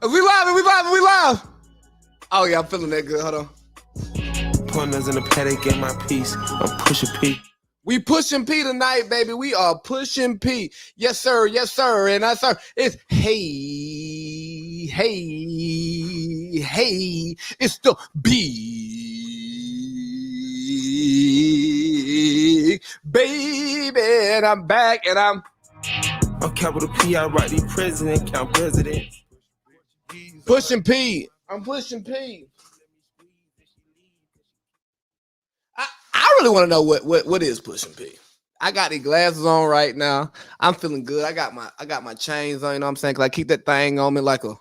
We live, we live, we live. Oh yeah, I'm feeling that good. Hold on. Pointers in the paddock, get my piece. I'm pushing P. We pushing P tonight, baby. We are pushing P. Yes, sir. Yes, sir. And I sir, it's hey, hey, hey. It's the big baby, and I'm back, and I'm capital P. I write the president, count presidents. pushing P. I'm pushing P. I really want to know what is pushing P. I got these glasses on right now. I'm feeling good. I got my chains on, you know what I'm saying? Cause I keep that thing on me like a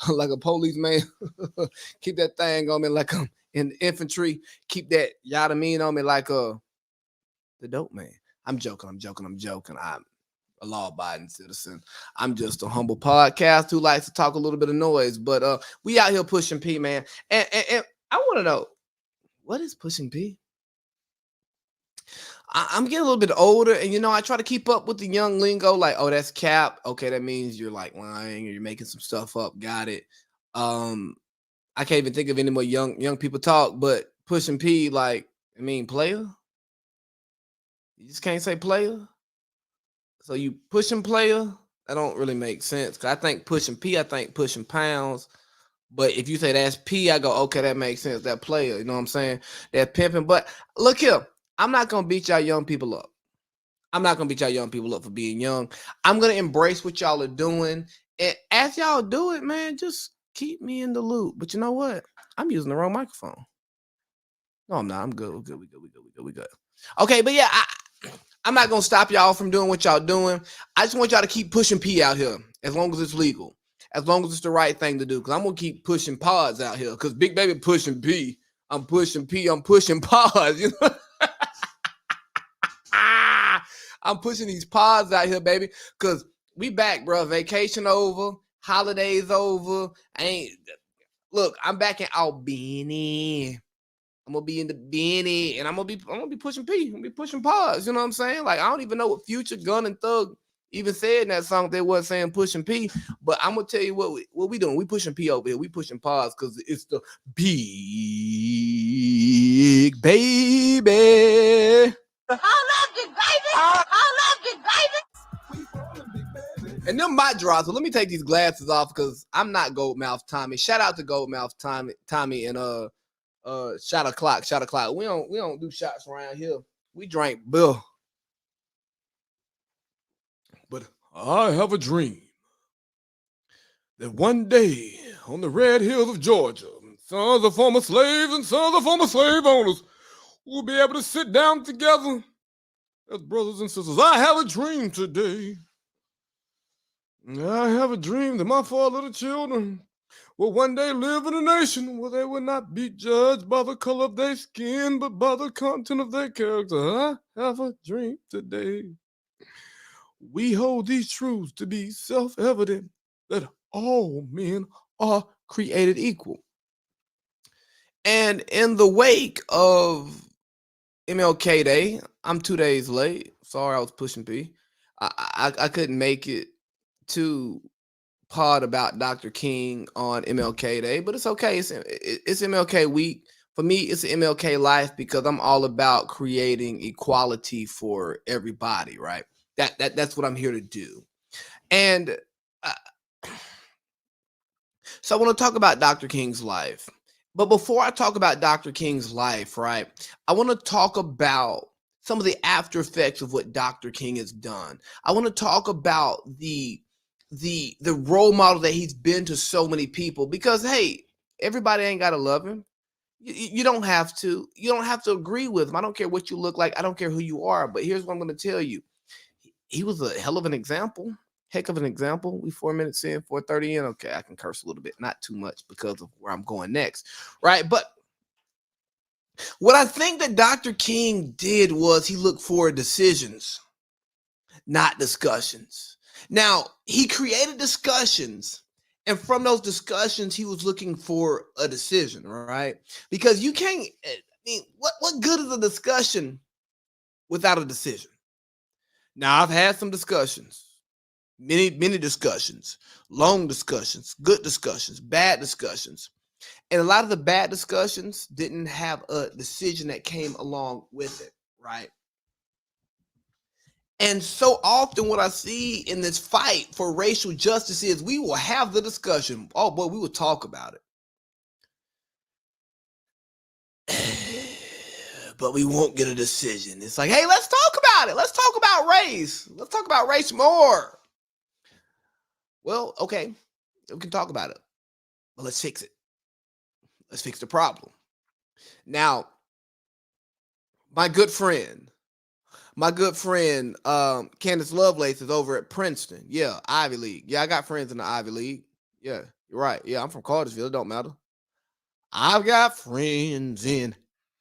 like a policeman. Keep that thing on me like I'm in the infantry. Keep that yada mean on me like the dope man. I'm joking. I'm a law-abiding citizen. I'm just a humble podcast who likes to talk a little bit of noise. But we out here pushing P, man. And I want to know, what is pushing P? I'm getting a little bit older, and I try to keep up with the young lingo. Like, oh, that's cap. Okay, that means you're like lying or you're making some stuff up. Got it. I can't even think of any more young people talk, but pushing P, like, player. You just can't say player. So you pushing player. That don't really make sense. Cause I think pushing P, I think pushing pounds. But if you say that's P, I go, okay, that makes sense. That player, you know what I'm saying? That pimping. But look here. I'm not going to beat y'all young people up. I'm not going to beat y'all young people up for being young. I'm going to embrace what y'all are doing. And as y'all do it, man, just keep me in the loop. But you know what? I'm using the wrong microphone. No, I'm not. I'm good. We're good. We good. Okay, but yeah, I'm not going to stop y'all from doing what y'all doing. I just want y'all to keep pushing P out here as long as it's legal. As long as it's the right thing to do. Because I'm going to keep pushing pods out here. Because Big Baby pushing P. I'm pushing P. I'm pushing pods. You know? I'm pushing these pods out here, baby, because we back, bro. Vacation over, holidays over. I'm back in Albany. I'm gonna be in the Benny, and I'm gonna be pushing P. I'm gonna be pushing pods. You know what I'm saying? Like, I don't even know what Future, Gun, and Thug even said in that song. They wasn't saying pushing P, but I'm gonna tell you what we doing. We pushing P over here. We pushing pods because it's the big baby. And them my draws. So let me take these glasses off because I'm not Goldmouth Tommy. Shout out to Goldmouth Tommy, and shot o'clock. We don't do shots around here. We drink Bill. But I have a dream that one day on the red hills of Georgia, sons of former slaves and sons of former slave owners will be able to sit down together as brothers and sisters. I have a dream today. I have a dream that my four little children will one day live in a nation where they will not be judged by the color of their skin, but by the content of their character. I have a dream today. We hold these truths to be self-evident that all men are created equal. And in the wake of MLK Day, I'm 2 days late. Sorry, I was pushing P. I couldn't make it to pod about Dr. King on MLK Day, but it's okay. It's MLK week. For me, it's MLK life because I'm all about creating equality for everybody, right? That's what I'm here to do. And so I want to talk about Dr. King's life. But before I talk about Dr. King's life, right, I want to talk about some of the after effects of what Dr. King has done. I want to talk about the role model that he's been to so many people, because hey, everybody ain't gotta love him. You don't have to. You don't have to agree with him. I don't care what you look like. I don't care who you are. But here's what I'm going to tell you. He was a hell of an example. Heck of an example. We 4 minutes in, 4:30 in. Okay, I can curse a little bit, not too much because of where I'm going next, right? But what I think that Dr. King did was he looked for decisions, not discussions. Now, he created discussions, and from those discussions, he was looking for a decision, right? Because you can't, what good is a discussion without a decision? Now, I've had some discussions. Many discussions, long discussions, good discussions, bad discussions. And a lot of the bad discussions didn't have a decision that came along with it, right? And so often, what I see in this fight for racial justice is we will have the discussion. Oh, boy, we will talk about it. But we won't get a decision. It's like, hey, let's talk about it. Let's talk about race. Let's talk about race more. Well, okay, we can talk about it, but let's fix it. Let's fix the problem. Now, my good friend, Candace Lovelace is over at Princeton. Yeah, Ivy League. Yeah, I got friends in the Ivy League. Yeah, you're right. Yeah, I'm from Cartersville. It don't matter. I've got friends in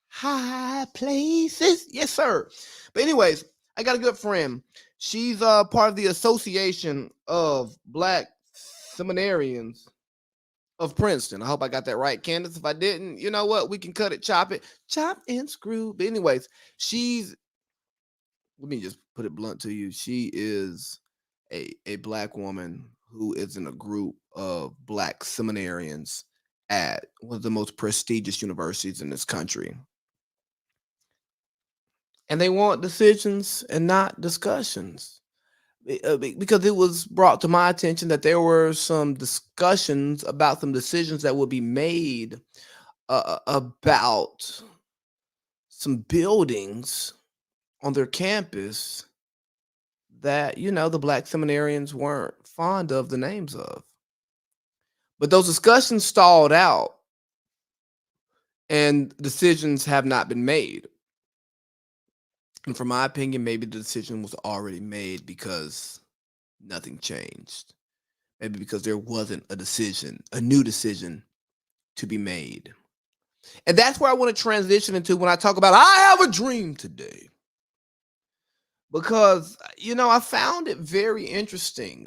high places. Yes, sir. But anyways, I got a good friend. She's part of the Association of Black Seminarians of Princeton. I hope I got that right, Candace. If I didn't, you know what? We can cut it, chop and screw. But anyways, let me just put it blunt to you. She is a black woman who is in a group of black seminarians at one of the most prestigious universities in this country. And they want decisions and not discussions. Because it was brought to my attention that there were some discussions about some decisions that would be made about some buildings on their campus that, the black seminarians weren't fond of the names of. But those discussions stalled out and decisions have not been made. And from my opinion, maybe the decision was already made because nothing changed. Maybe because there wasn't a new decision to be made. And that's where I want to transition into when I talk about I have a dream today. Because, I found it very interesting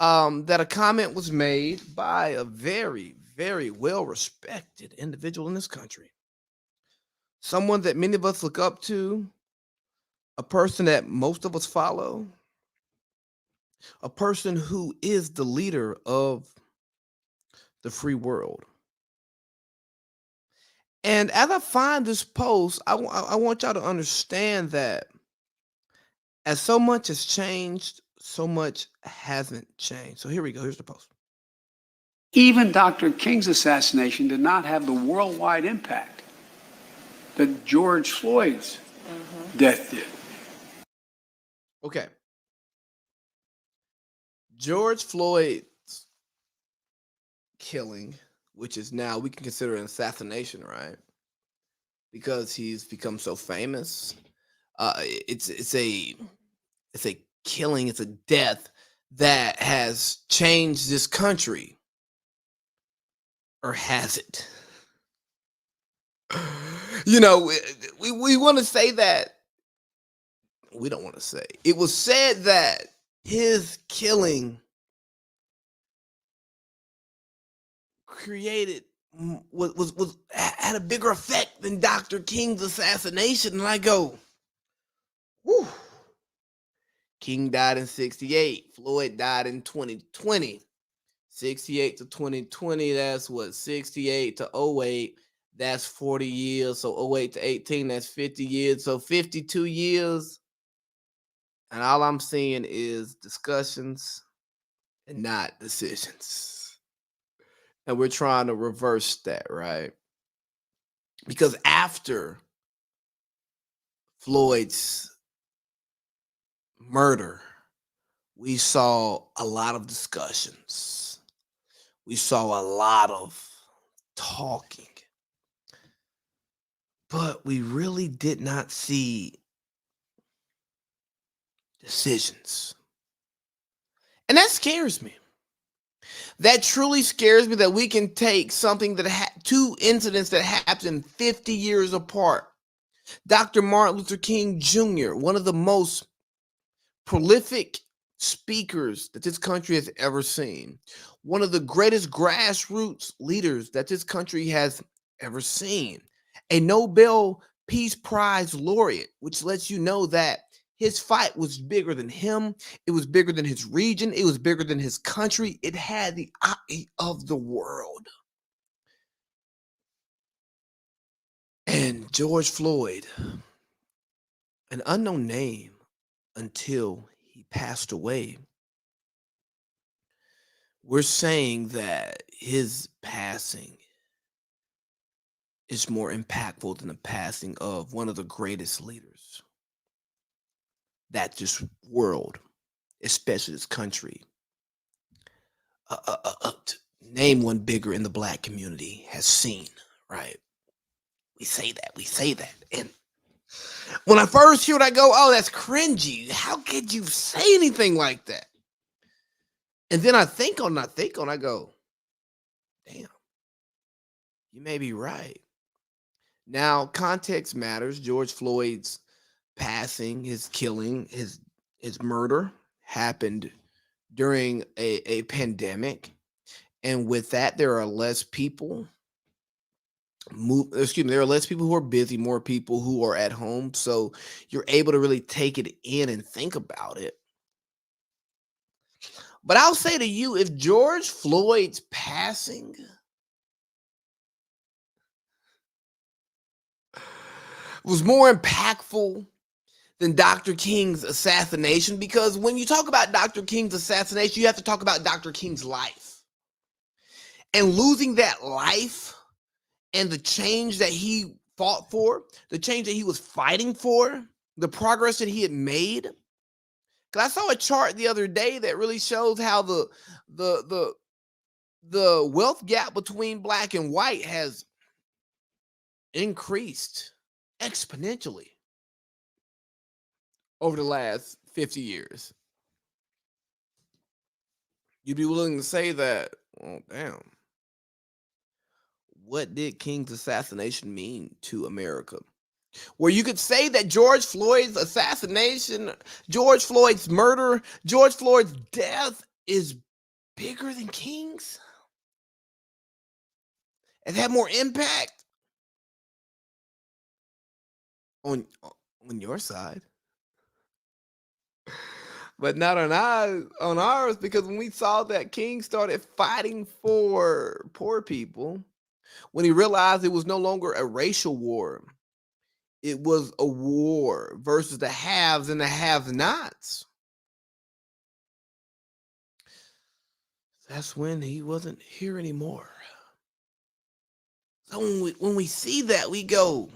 that a comment was made by a very, very well-respected individual in this country. Someone that many of us look up to, a person that most of us follow, a person who is the leader of the free world. And as I find this post, I want y'all to understand that as so much has changed, so much hasn't changed. So here we go. Here's the post. Even Dr. King's assassination did not have the worldwide impact that George Floyd's death did. Okay. George Floyd's killing, which is now we can consider an assassination, right? Because he's become so famous. It's a killing, it's a death that has changed this country. Or has it? We want to say that. We don't want to say. It was said that his killing had a bigger effect than Dr. King's assassination. And I go, whew. King died in 1968. Floyd died in 2020. 68 to 2020, that's what? 68 to 08, that's 40 years. So 08 to 18, that's 50 years. So 52 years. And all I'm seeing is discussions and not decisions. And we're trying to reverse that, right? Because after Floyd's murder, we saw a lot of discussions. We saw a lot of talking. But we really did not see decisions. And that scares me. That truly scares me that we can take something that two incidents that happened 50 years apart. Dr. Martin Luther King Jr., one of the most prolific speakers that this country has ever seen, one of the greatest grassroots leaders that this country has ever seen, a Nobel Peace Prize laureate, which lets you know that His fight was bigger than him. It was bigger than his region. It was bigger than his country. It had the eye of the world. And George Floyd, an unknown name until he passed away, we're saying that his passing is more impactful than the passing of one of the greatest leaders that this world, especially this country, name one bigger in the Black community, has seen, right? We say that. And when I first hear it, I go, oh, that's cringy. How could you say anything like that? And then I think on, I go, damn, you may be right. Now, context matters. George Floyd's passing, his killing, his murder happened during a pandemic. And with that, there are less people there are less people who are busy, more people who are at home. So you're able to really take it in and think about it. But I'll say to you, if George Floyd's passing was more impactful than Dr. King's assassination, because when you talk about Dr. King's assassination, you have to talk about Dr. King's life. And losing that life and the change that he fought for, the change that he was fighting for, the progress that he had made. Because I saw a chart the other day that really shows how the wealth gap between Black and white has increased exponentially over the last 50 years. You'd be willing to say that, well, damn, what did King's assassination mean to America? Where you could say that George Floyd's assassination, George Floyd's murder, George Floyd's death is bigger than King's? It had more impact on your side, but not on ours, because when we saw that King started fighting for poor people, when he realized it was no longer a racial war, it was a war versus the haves and the have-nots. That's when he wasn't here anymore. So when we see that, we go,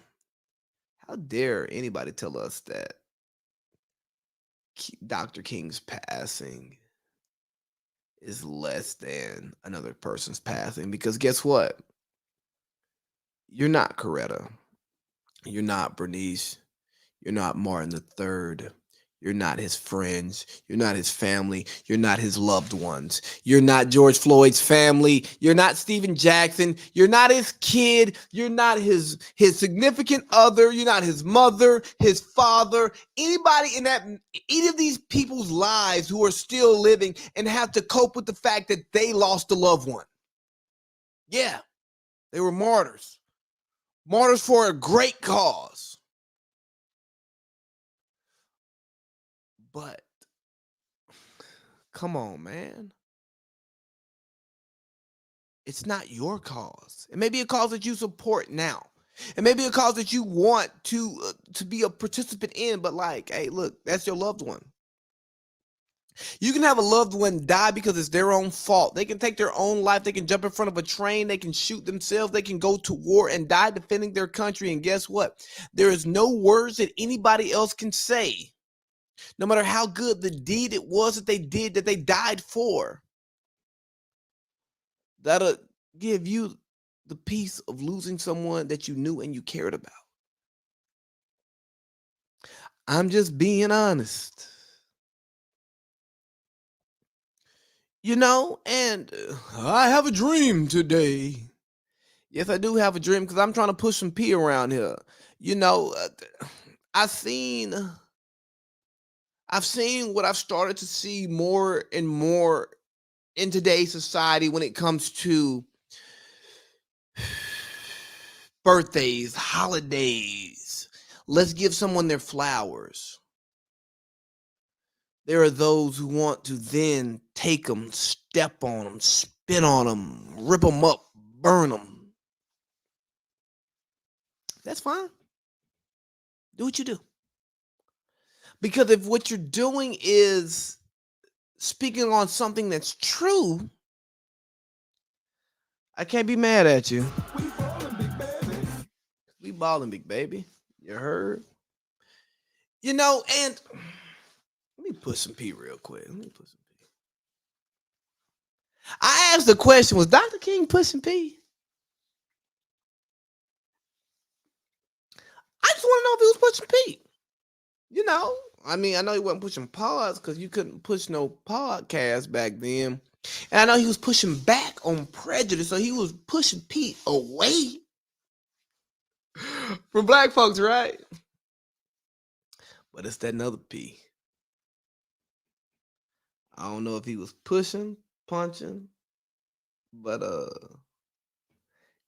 how dare anybody tell us that Dr. King's passing is less than another person's passing? Because guess what? You're not Coretta. You're not Bernice. You're not Martin III. You're not his friends. You're not his family. You're not his loved ones. You're not George Floyd's family. You're not Stephen Jackson. You're not his kid. You're not his significant other. You're not his mother, his father, anybody in any of these people's lives who are still living and have to cope with the fact that they lost a loved one. Yeah, they were martyrs. Martyrs for a great cause. But come on, man. It's not your cause. It may be a cause that you support now. It may be a cause that you want to be a participant in, but like, hey, look, that's your loved one. You can have a loved one die because it's their own fault. They can take their own life. They can jump in front of a train. They can shoot themselves. They can go to war and die defending their country. And guess what? There is no words that anybody else can say, no matter how good the deed it was that they did, that they died for, that'll give you the peace of losing someone that you knew and you cared about. I'm just being honest. And I have a dream today. Yes, I do have a dream, because I'm trying to push some P around here. I've seen what I've started to see more and more in today's society when it comes to birthdays, holidays. Let's give someone their flowers. there are those who want to then take them, step on them, spit on them, rip them up, burn them. That's fine. Do what you do. Because if what you're doing is speaking on something that's true, I can't be mad at you. We balling, big baby. You heard? You know, and let me put some P real quick. I asked the question, was Dr. King pushing P? I just want to know if he was pushing P. You know, I mean, I know he wasn't pushing pods because you couldn't push no podcast back then. And I know he was pushing back on prejudice, so he was pushing P away from black folks, right? But it's that another P. I don't know if he was pushing, punching, but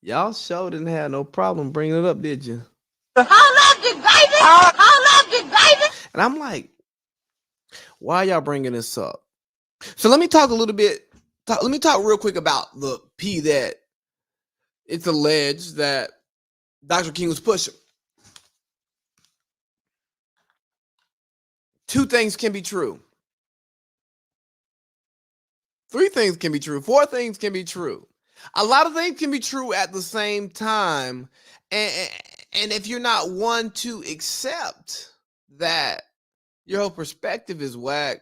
y'all sure didn't have no problem bringing it up, did you? And I'm like, why y'all bringing this up? So let me talk a little bit. Let me talk real quick about the P that it's alleged that Dr. King was pushing. Two things can be true. Three things can be true. Four things can be true. A lot of things can be true at the same time. And if you're not one to accept that your whole perspective is whack,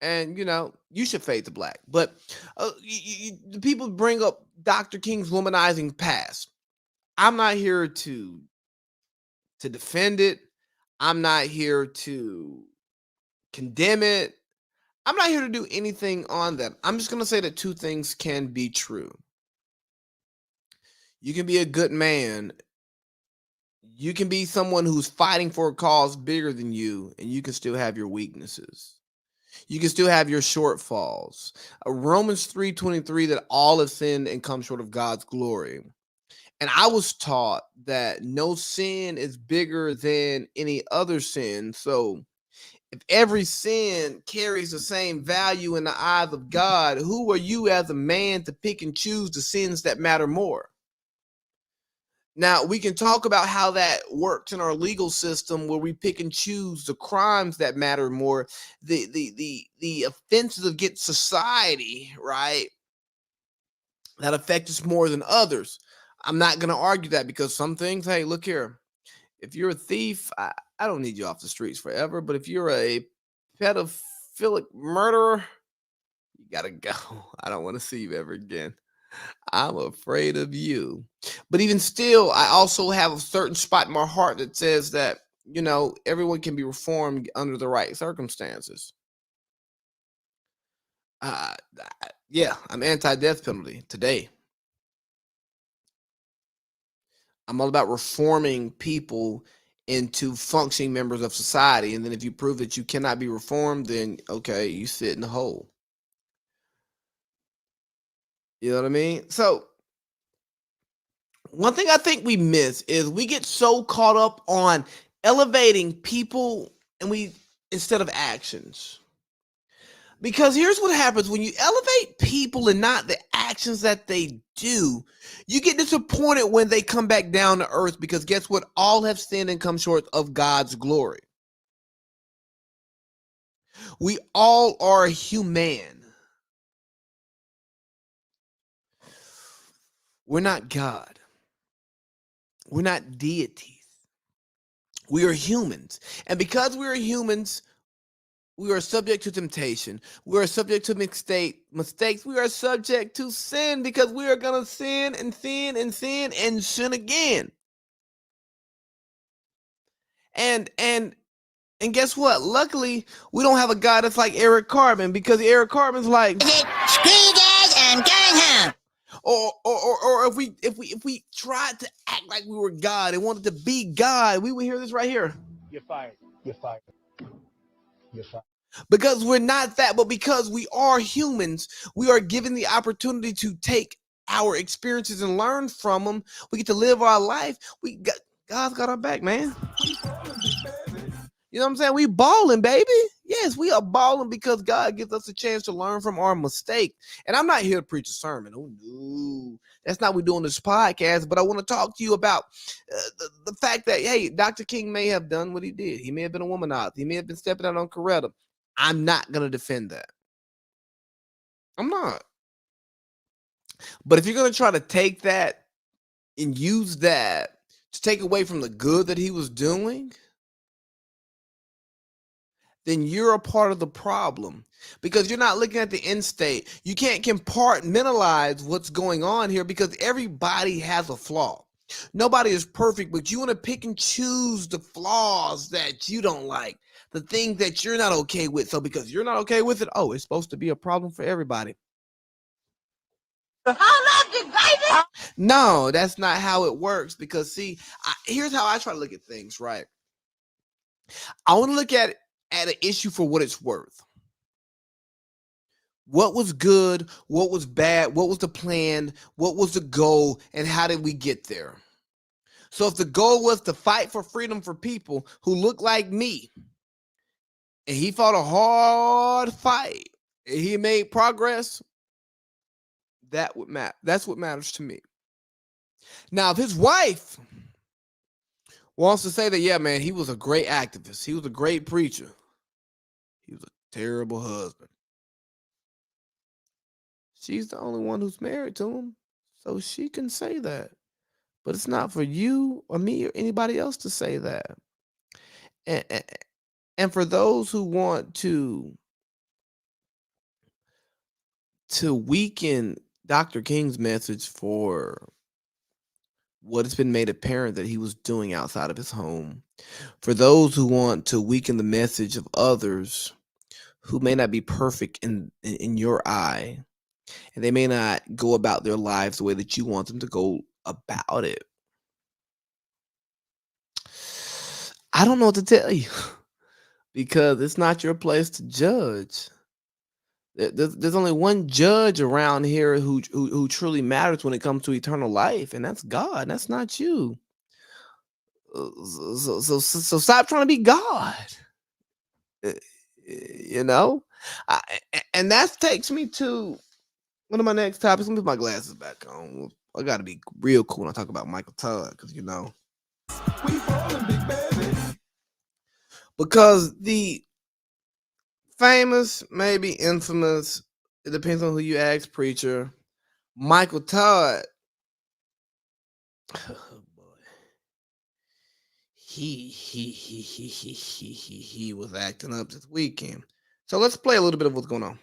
and you know, you should fade to black. But the people bring up Dr. King's womanizing past. I'm not here to defend it. I'm not here to condemn it. I'm not here to do anything on that. I'm just going to say that two things can be true. You can be a good man. You can be someone who's fighting for a cause bigger than you, and you can still have your weaknesses. You can still have your shortfalls. Romans 3:23, that all have sinned and come short of God's glory. And I was taught that no sin is bigger than any other sin. So if every sin carries the same value in the eyes of God, who are you as a man to pick and choose the sins that matter more? Now, we can talk about how that works in our legal system where we pick and choose the crimes that matter more, the offenses against society, right, that affect us more than others. I'm not going to argue that because some things, hey, look here. If you're a thief, I don't need you off the streets forever. But if you're a pedophilic murderer, you got to go. I don't want to see you ever again. I'm afraid of you. But even still, I also have a certain spot in my heart that says that, you know, everyone can be reformed under the right circumstances. Yeah, I'm anti-death penalty today. I'm all about reforming people into functioning members of society. And then if you prove that you cannot be reformed, then okay, you sit in the hole. You know what I mean? So one thing I think we miss is we get so caught up on elevating people and instead of actions. Because here's what happens when you elevate people and not the actions that they do, you get disappointed when they come back down to earth, because guess what? All have sinned and come short of God's glory. We all are human. We're not God. We're not deities. We are humans. And because we are humans, we are subject to temptation. We are subject to mistakes. We are subject to sin because we are going to sin and sin and sin and sin again. And guess what? Luckily, we don't have a guy that's like Eric Cartman, because Eric Cartman's like Squeegers and gang him. Or if we tried to act like we were God and wanted to be God, we would hear this right here. You're fired. You're fired. You're fired. Because we're not that, but because we are humans, we are given the opportunity to take our experiences and learn from them. We get to live our life. God's got our back, man. You know what I'm saying? We balling, baby. Yes, we are balling because God gives us a chance to learn from our mistake. And I'm not here to preach a sermon. Oh, no. That's not what we do on this podcast. But I want to talk to you about the fact that, hey, Dr. King may have done what he did. He may have been a womanizer. He may have been stepping out on Coretta. I'm not going to defend that. I'm not. But if you're going to try to take that and use that to take away from the good that he was doing, then you're a part of the problem because you're not looking at the end state. You can't compartmentalize what's going on here because everybody has a flaw. Nobody is perfect, but you want to pick and choose the flaws that you don't like, the things that you're not okay with. So because you're not okay with it, oh, it's supposed to be a problem for everybody. No, that's not how it works because, see, here's how I try to look at things, right? I want to look at an issue for what it's worth. What was good? What was bad? What was the plan? What was the goal? And how did we get there? So if the goal was to fight for freedom for people who look like me, and he fought a hard fight, and he made progress, that would matter. That's what matters to me. Now, if his wife wants to say that, yeah, man, he was a great activist. He was a great preacher. He was a terrible husband. She's the only one who's married to him, so she can say that. But it's not for you or me or anybody else to say that. And for those who want to weaken Dr. King's message for what has been made apparent that he was doing outside of his home, for those who want to weaken the message of others who may not be perfect in your eye, and they may not go about their lives the way that you want them to go about it, I don't know what to tell you because it's not your place to judge. There's only one judge around here who truly matters when it comes to eternal life, and that's God. That's not you. So stop trying to be God. You know, and that takes me to one of my next topics. Let me put my glasses back on. I got to be real cool when I talk about Michael Todd because because the famous, maybe infamous, it depends on who you ask, preacher, Michael Todd. Oh boy, he was acting up this weekend. So let's play a little bit of what's going on.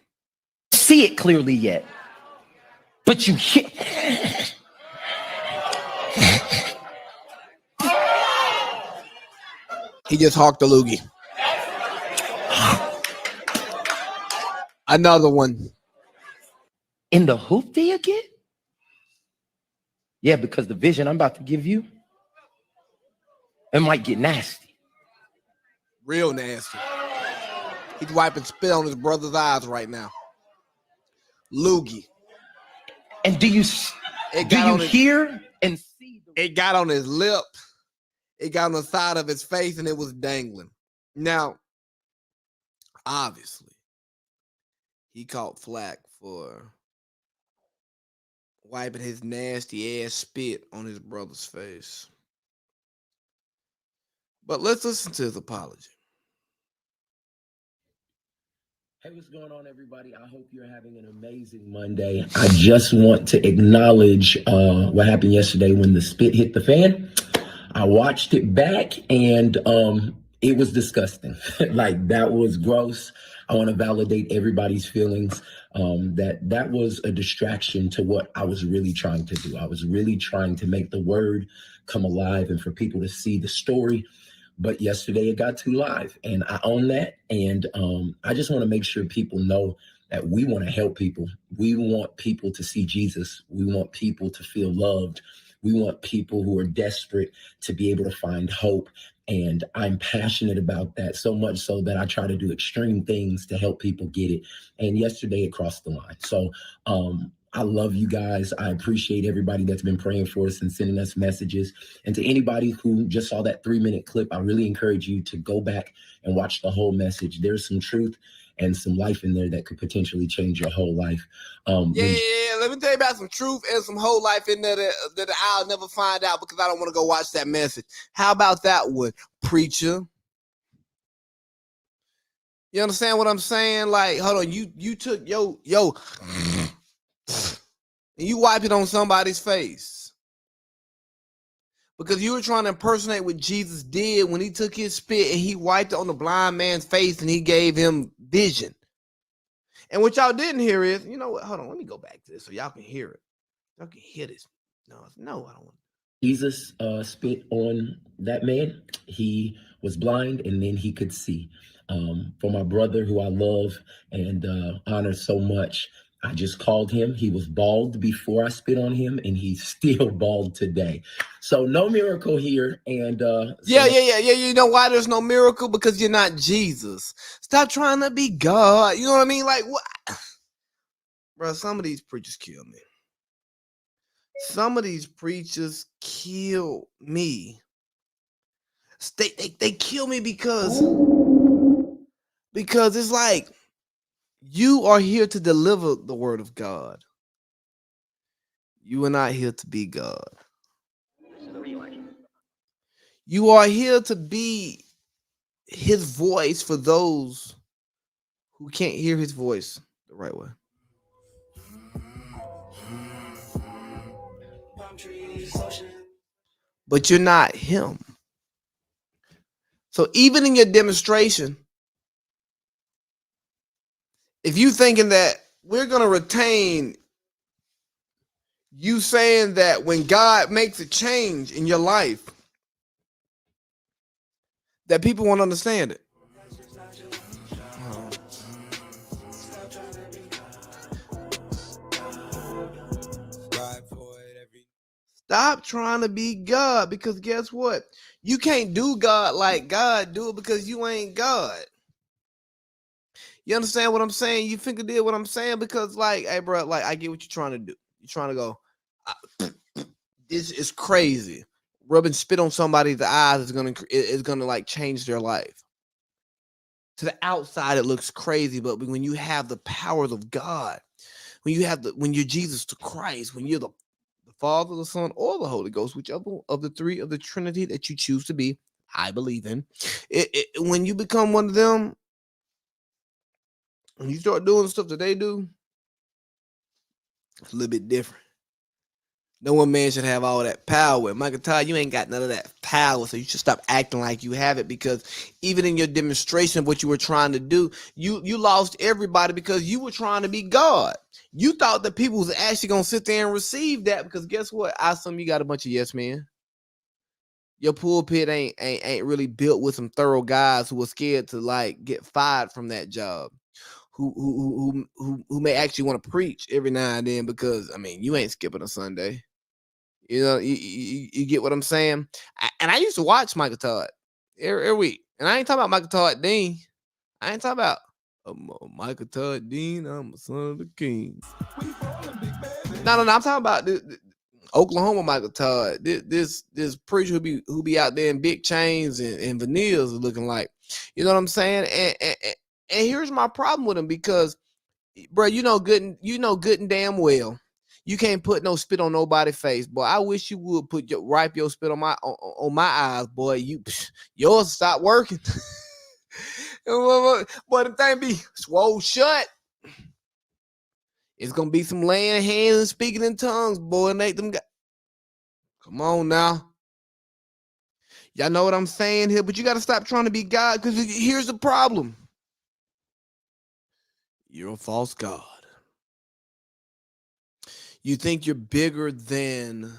See it clearly yet, but you hit. He just hawked a loogie. Another one. In the hoopty again? Yeah, because the vision I'm about to give you, it might get nasty. Real nasty. He's wiping spit on his brother's eyes right now. Loogie. And do you hear and see? It got on his lip. It got on the side of his face and it was dangling. Now, obviously, he caught flack for wiping his nasty ass spit on his brother's face. But let's listen to his apology. Hey, what's going on, everybody? I hope you're having an amazing Monday. I just want to acknowledge what happened yesterday when the spit hit the fan. I watched it back and it was disgusting. Like, that was gross. I want to validate everybody's feelings. That was a distraction to what I was really trying to do. I was really trying to make the word come alive and for people to see the story. But yesterday it got too live, and I own that. And I just want to make sure people know that we want to help people. We want people to see Jesus. We want people to feel loved. We want people who are desperate to be able to find hope. And I'm passionate about that, so much so that I try to do extreme things to help people get it. And yesterday it crossed the line. So I love you guys. I appreciate everybody that's been praying for us and sending us messages. And to anybody who just saw that 3-minute clip, I really encourage you to go back and watch the whole message. There's some truth and some life in there that could potentially change your whole life. Yeah. Let me tell you about some truth and some whole life in there that I'll never find out because I don't want to go watch that message. How about that one, preacher? You understand what I'm saying? Like, hold on, you took yo, and you wiped it on somebody's face because you were trying to impersonate what Jesus did when he took his spit and he wiped it on the blind man's face and he gave him vision. And what y'all didn't hear is, you know what? Hold on, let me go back to this so y'all can hear it. Y'all can hear this. No, I don't want. Jesus spit on that man. He was blind and then he could see. For my brother who I love and honor so much, I just called him. He was bald before I spit on him and he's still bald today. So no miracle here. And Yeah. You know why there's no miracle? Because you're not Jesus. Stop trying to be God. You know what I mean? Like, what? Bro, some of these preachers kill me. Some of these preachers kill me. They kill me because it's like you are here to deliver the word of God. You are not here to be God. You are here to be his voice for those who can't hear his voice the right way. But you're not him. So even in your demonstration, if you thinking that we're going to retain you saying that when God makes a change in your life, that people won't understand it. Stop trying to be God because guess what? You can't do God like God do it because you ain't God. You understand what I'm saying? You think I did what I'm saying because like, hey, bro, like I get what you're trying to do. You're trying to go, this is crazy. Rubbing spit on somebody's eyes is gonna like change their life. To the outside, it looks crazy, but when you have the powers of God, when you're Jesus to Christ, when you're the Father, the Son, or the Holy Ghost, whichever of the three of the Trinity that you choose to be, I believe in. When you become one of them, when you start doing the stuff that they do, it's a little bit different. No one man should have all that power. Michael Todd, you ain't got none of that power, so you should stop acting like you have it because even in your demonstration of what you were trying to do, you lost everybody because you were trying to be God. You thought that people was actually going to sit there and receive that because guess what? I assume you got a bunch of yes men. Your pulpit ain't really built with some thorough guys who are scared to like get fired from that job. Who may actually want to preach every now and then because I mean you ain't skipping a Sunday. You know, you get what I'm saying? And I used to watch Michael Todd every week. And I ain't talking about Michael Todd Dean. I ain't talking about Michael Todd Dean. I'm a son of the king. No. I'm talking about the Oklahoma Michael Todd. This preacher who be out there in big chains and veneers looking like. You know what I'm saying? And here's my problem with him because, bro, you know good and damn well. You can't put no spit on nobody's face, boy. I wish you would wipe your spit on my eyes, boy. Yours stop working. Boy, the thing be swole shut. It's gonna be some laying hands and speaking in tongues, boy. And them guys. Come on now. Y'all know what I'm saying here, but you gotta stop trying to be God because here's the problem. You're a false God. You think you're bigger than,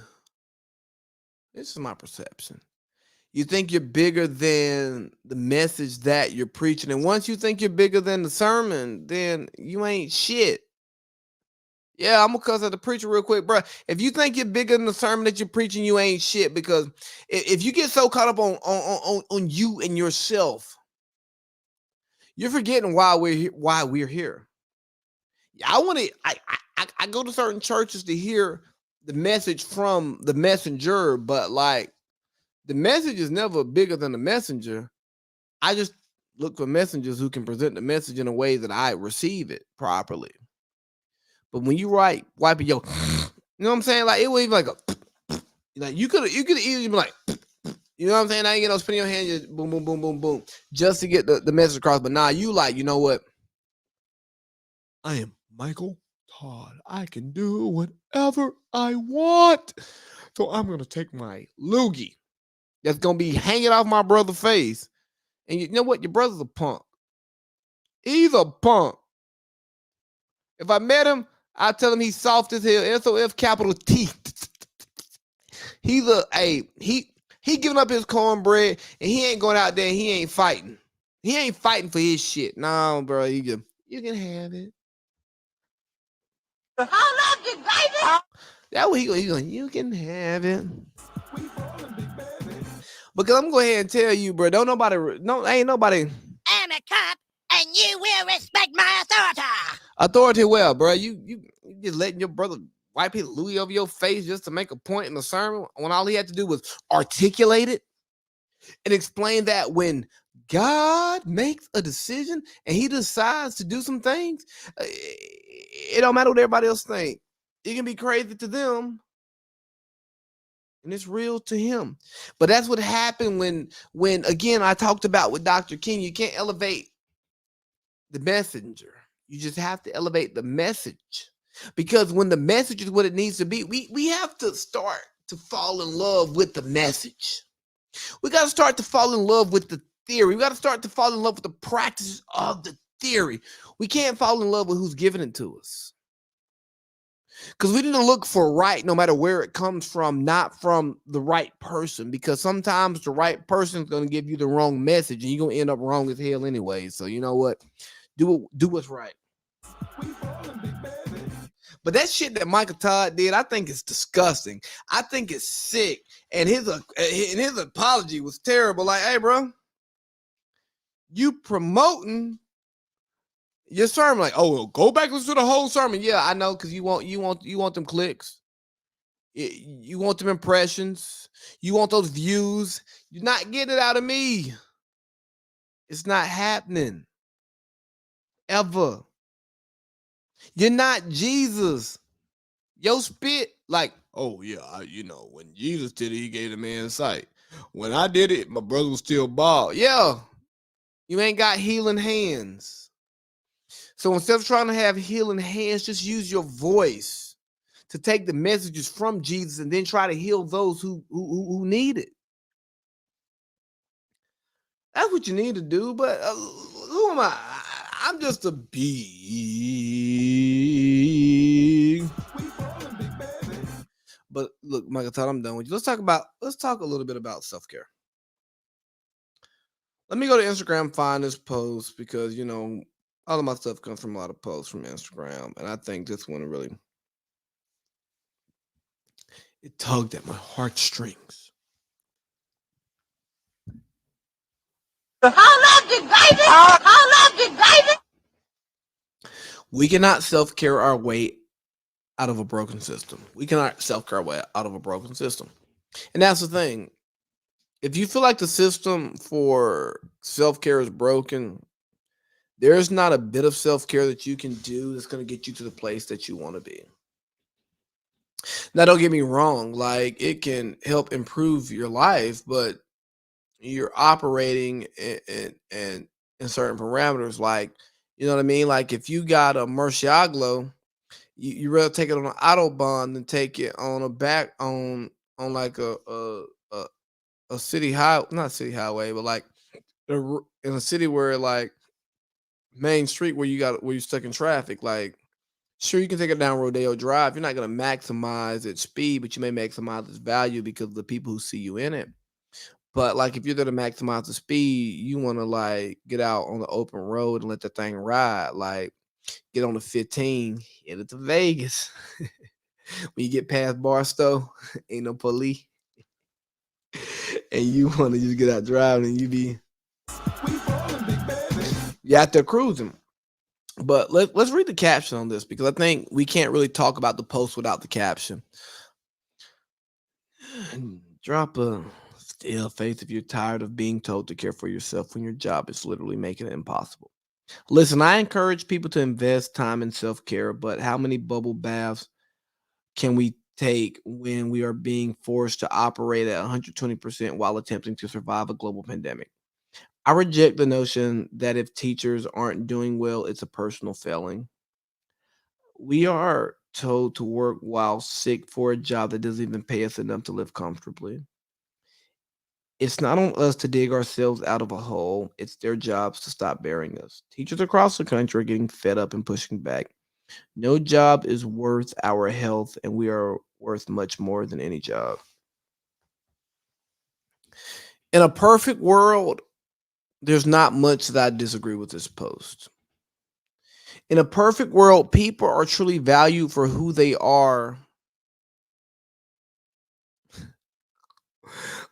this is my perception. You think you're bigger than the message that you're preaching. And once you think you're bigger than the sermon, then you ain't shit. Yeah, I'm going to cuss at the preacher real quick, bro. If you think you're bigger than the sermon that you're preaching, you ain't shit. Because if you get so caught up on you and yourself, you're forgetting why we're here. I I go to certain churches to hear the message from the messenger, but like the message is never bigger than the messenger. I just look for messengers who can present the message in a way that I receive it properly. But when you wiping your, you know what I'm saying? Like it was even like a, like you could easily be like, you know what I'm saying? I ain't get no spinning your hand, just boom, boom, boom, boom, boom, just to get the message across. But nah, you like, you know what? I am Michael Todd. I can do whatever I want. So I'm gonna take my loogie that's gonna be hanging off my brother's face. And you know what? Your brother's a punk. He's a punk. If I met him, I'd tell him he's soft as hell. SOF capital T. He's he giving up his cornbread and he ain't going out there and he ain't fighting. He ain't fighting for his shit. No, bro. You can have it. I love you, baby. That way he going, you can have it. Because I'm going ahead and tell you, bro, ain't nobody. I'm a cop, and you will respect my authority. Authority well, bro. You just letting your brother wipe his Louis over your face just to make a point in the sermon when all he had to do was articulate it and explain that when God makes a decision and he decides to do some things, it don't matter what everybody else think. It can be crazy to them, and it's real to him. But that's what happened when again, I talked about with Dr. King, you can't elevate the messenger. You just have to elevate the message. Because when the message is what it needs to be, we have to start to fall in love with the message. We got to start to fall in love with the theory. We got to start to fall in love with the practices of the theory. We can't fall in love with who's giving it to us. Because we need to look for right no matter where it comes from, not from the right person. Because sometimes the right person is going to give you the wrong message and you're going to end up wrong as hell anyway. So you know what? Do what's right. But that shit that Michael Todd did, I think it's disgusting. I think it's sick. And his apology was terrible. Like, hey, bro, you promoting your sermon, like, oh, well, go back and listen to the whole sermon. Yeah, I know, because you want them clicks. You want them impressions. You want those views. You're not getting it out of me. It's not happening. Ever. You're not Jesus. Your spit, like, oh yeah, when Jesus did it, he gave the man sight. When I did it, my brother was still bald. Yeah, you ain't got healing hands. So instead of trying to have healing hands, just use your voice to take the messages from Jesus and then try to heal those who need it. That's what you need to do. But who am I? I'm just a bee. But look, Michael Todd, I'm done with you. Let's talk a little bit about self-care. Let me go to Instagram, find this post, because all of my stuff comes from a lot of posts from Instagram, and I think this one really it tugged at my heartstrings. I love you, baby. I love you, baby. We cannot self-care our way out of a broken system. We cannot self-care our way out of a broken system. And that's the thing. If you feel like the system for self-care is broken, there's not a bit of self-care that you can do that's going to get you to the place that you want to be. Now, don't get me wrong. Like, it can help improve your life, but you're operating in certain parameters. Like, you know what I mean? Like, if you got a Murcielago, you rather take it on an Autobahn than take it on like a city highway, not city highway, but like in a city where like main street where you're stuck in traffic. Like, sure, you can take it down Rodeo Drive. You're not going to maximize its speed, but you may maximize its value because of the people who see you in it. But like, if you're there to maximize the speed, you want to like get out on the open road and let the thing ride. Like, get on the 15, hit it to Vegas. When you get past Barstow, ain't no police. And you want to just get out driving and you out there cruising. But let's read the caption on this because I think we can't really talk about the post without the caption. Drop a still faith if you're tired of being told to care for yourself when your job is literally making it impossible. Listen, I encourage people to invest time in self-care, but how many bubble baths can we take when we are being forced to operate at 120% while attempting to survive a global pandemic? I reject the notion that if teachers aren't doing well, it's a personal failing. We are told to work while sick for a job that doesn't even pay us enough to live comfortably. It's not on us to dig ourselves out of a hole. It's their jobs to stop burying us. Teachers across the country are getting fed up and pushing back. No job is worth our health, and we are worth much more than any job. In a perfect world, there's not much that I disagree with this post. In a perfect world, people are truly valued for who they are.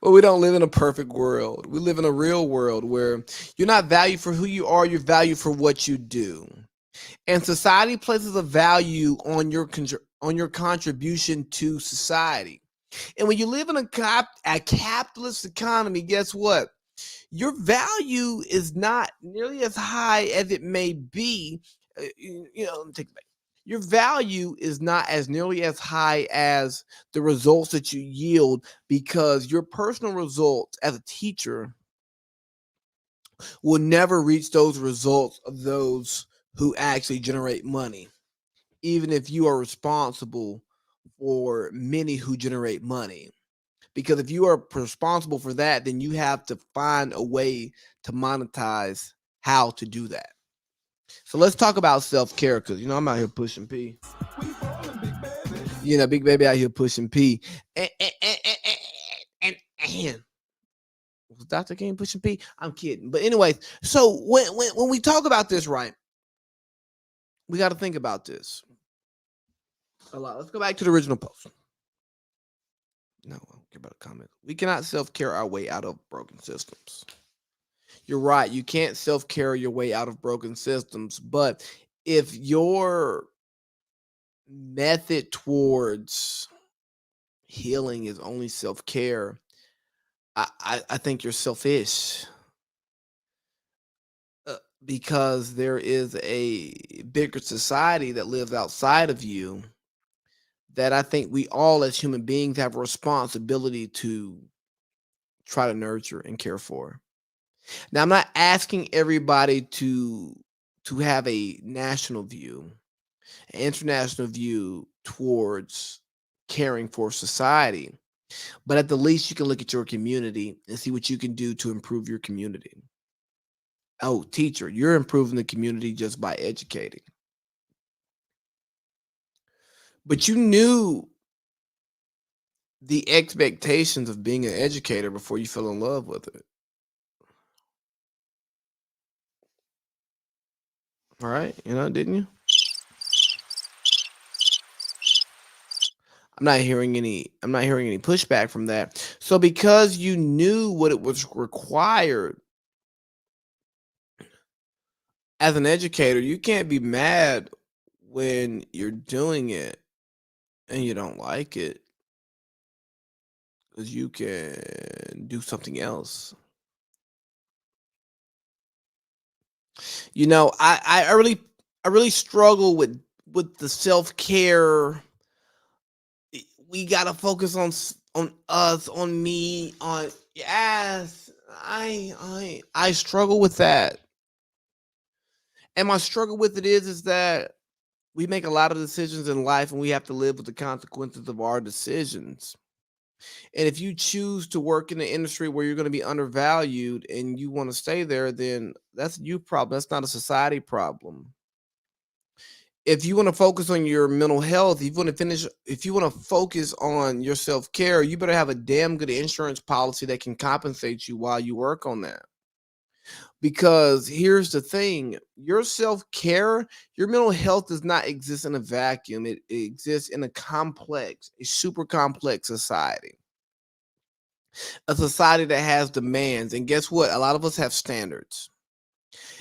But we don't live in a perfect world. We live in a real world where you're not valued for who you are, you're valued for what you do. And society places a value on your contribution to society. And when you live in a capitalist economy, guess what? Your value is not nearly as high as it may be. Let me take it back. Your value is not as nearly as high as the results that you yield because your personal results as a teacher will never reach those results of those who actually generate money, even if you are responsible for many who generate money. Because if you are responsible for that, then you have to find a way to monetize how to do that. So let's talk about self-care because, I'm out here pushing P. Big baby out here pushing P. And was Dr. King pushing P? I'm kidding. But anyways, so when we talk about this, right, we got to think about this a lot. Let's go back to the original post. No, I don't care about a comment. We cannot self-care our way out of broken systems. You're right. You can't self-care your way out of broken systems. But if your method towards healing is only self-care, I think you're selfish. Because there is a bigger society that lives outside of you that I think we all as human beings have a responsibility to try to nurture and care for. Now, I'm not asking everybody to have a national view, an international view towards caring for society, but at the least you can look at your community and see what you can do to improve your community. Oh, teacher, you're improving the community just by educating. But you knew the expectations of being an educator before you fell in love with it. All right, didn't you? I'm not hearing any pushback from that. So because you knew what it was required as an educator, you can't be mad when you're doing it and you don't like it because you can do something else. I really struggle with the self-care. We gotta focus on us, on me, on yes. I struggle with that, and my struggle with it is that we make a lot of decisions in life, and we have to live with the consequences of our decisions. And if you choose to work in an industry where you're going to be undervalued and you want to stay there, then that's a you problem. That's not a society problem. If you want to focus on your mental health, if you want to focus on your self-care, you better have a damn good insurance policy that can compensate you while you work on that. Because here's the thing, your self-care, your mental health does not exist in a vacuum. It exists in a super complex society. A society that has demands. And guess what? A lot of us have standards.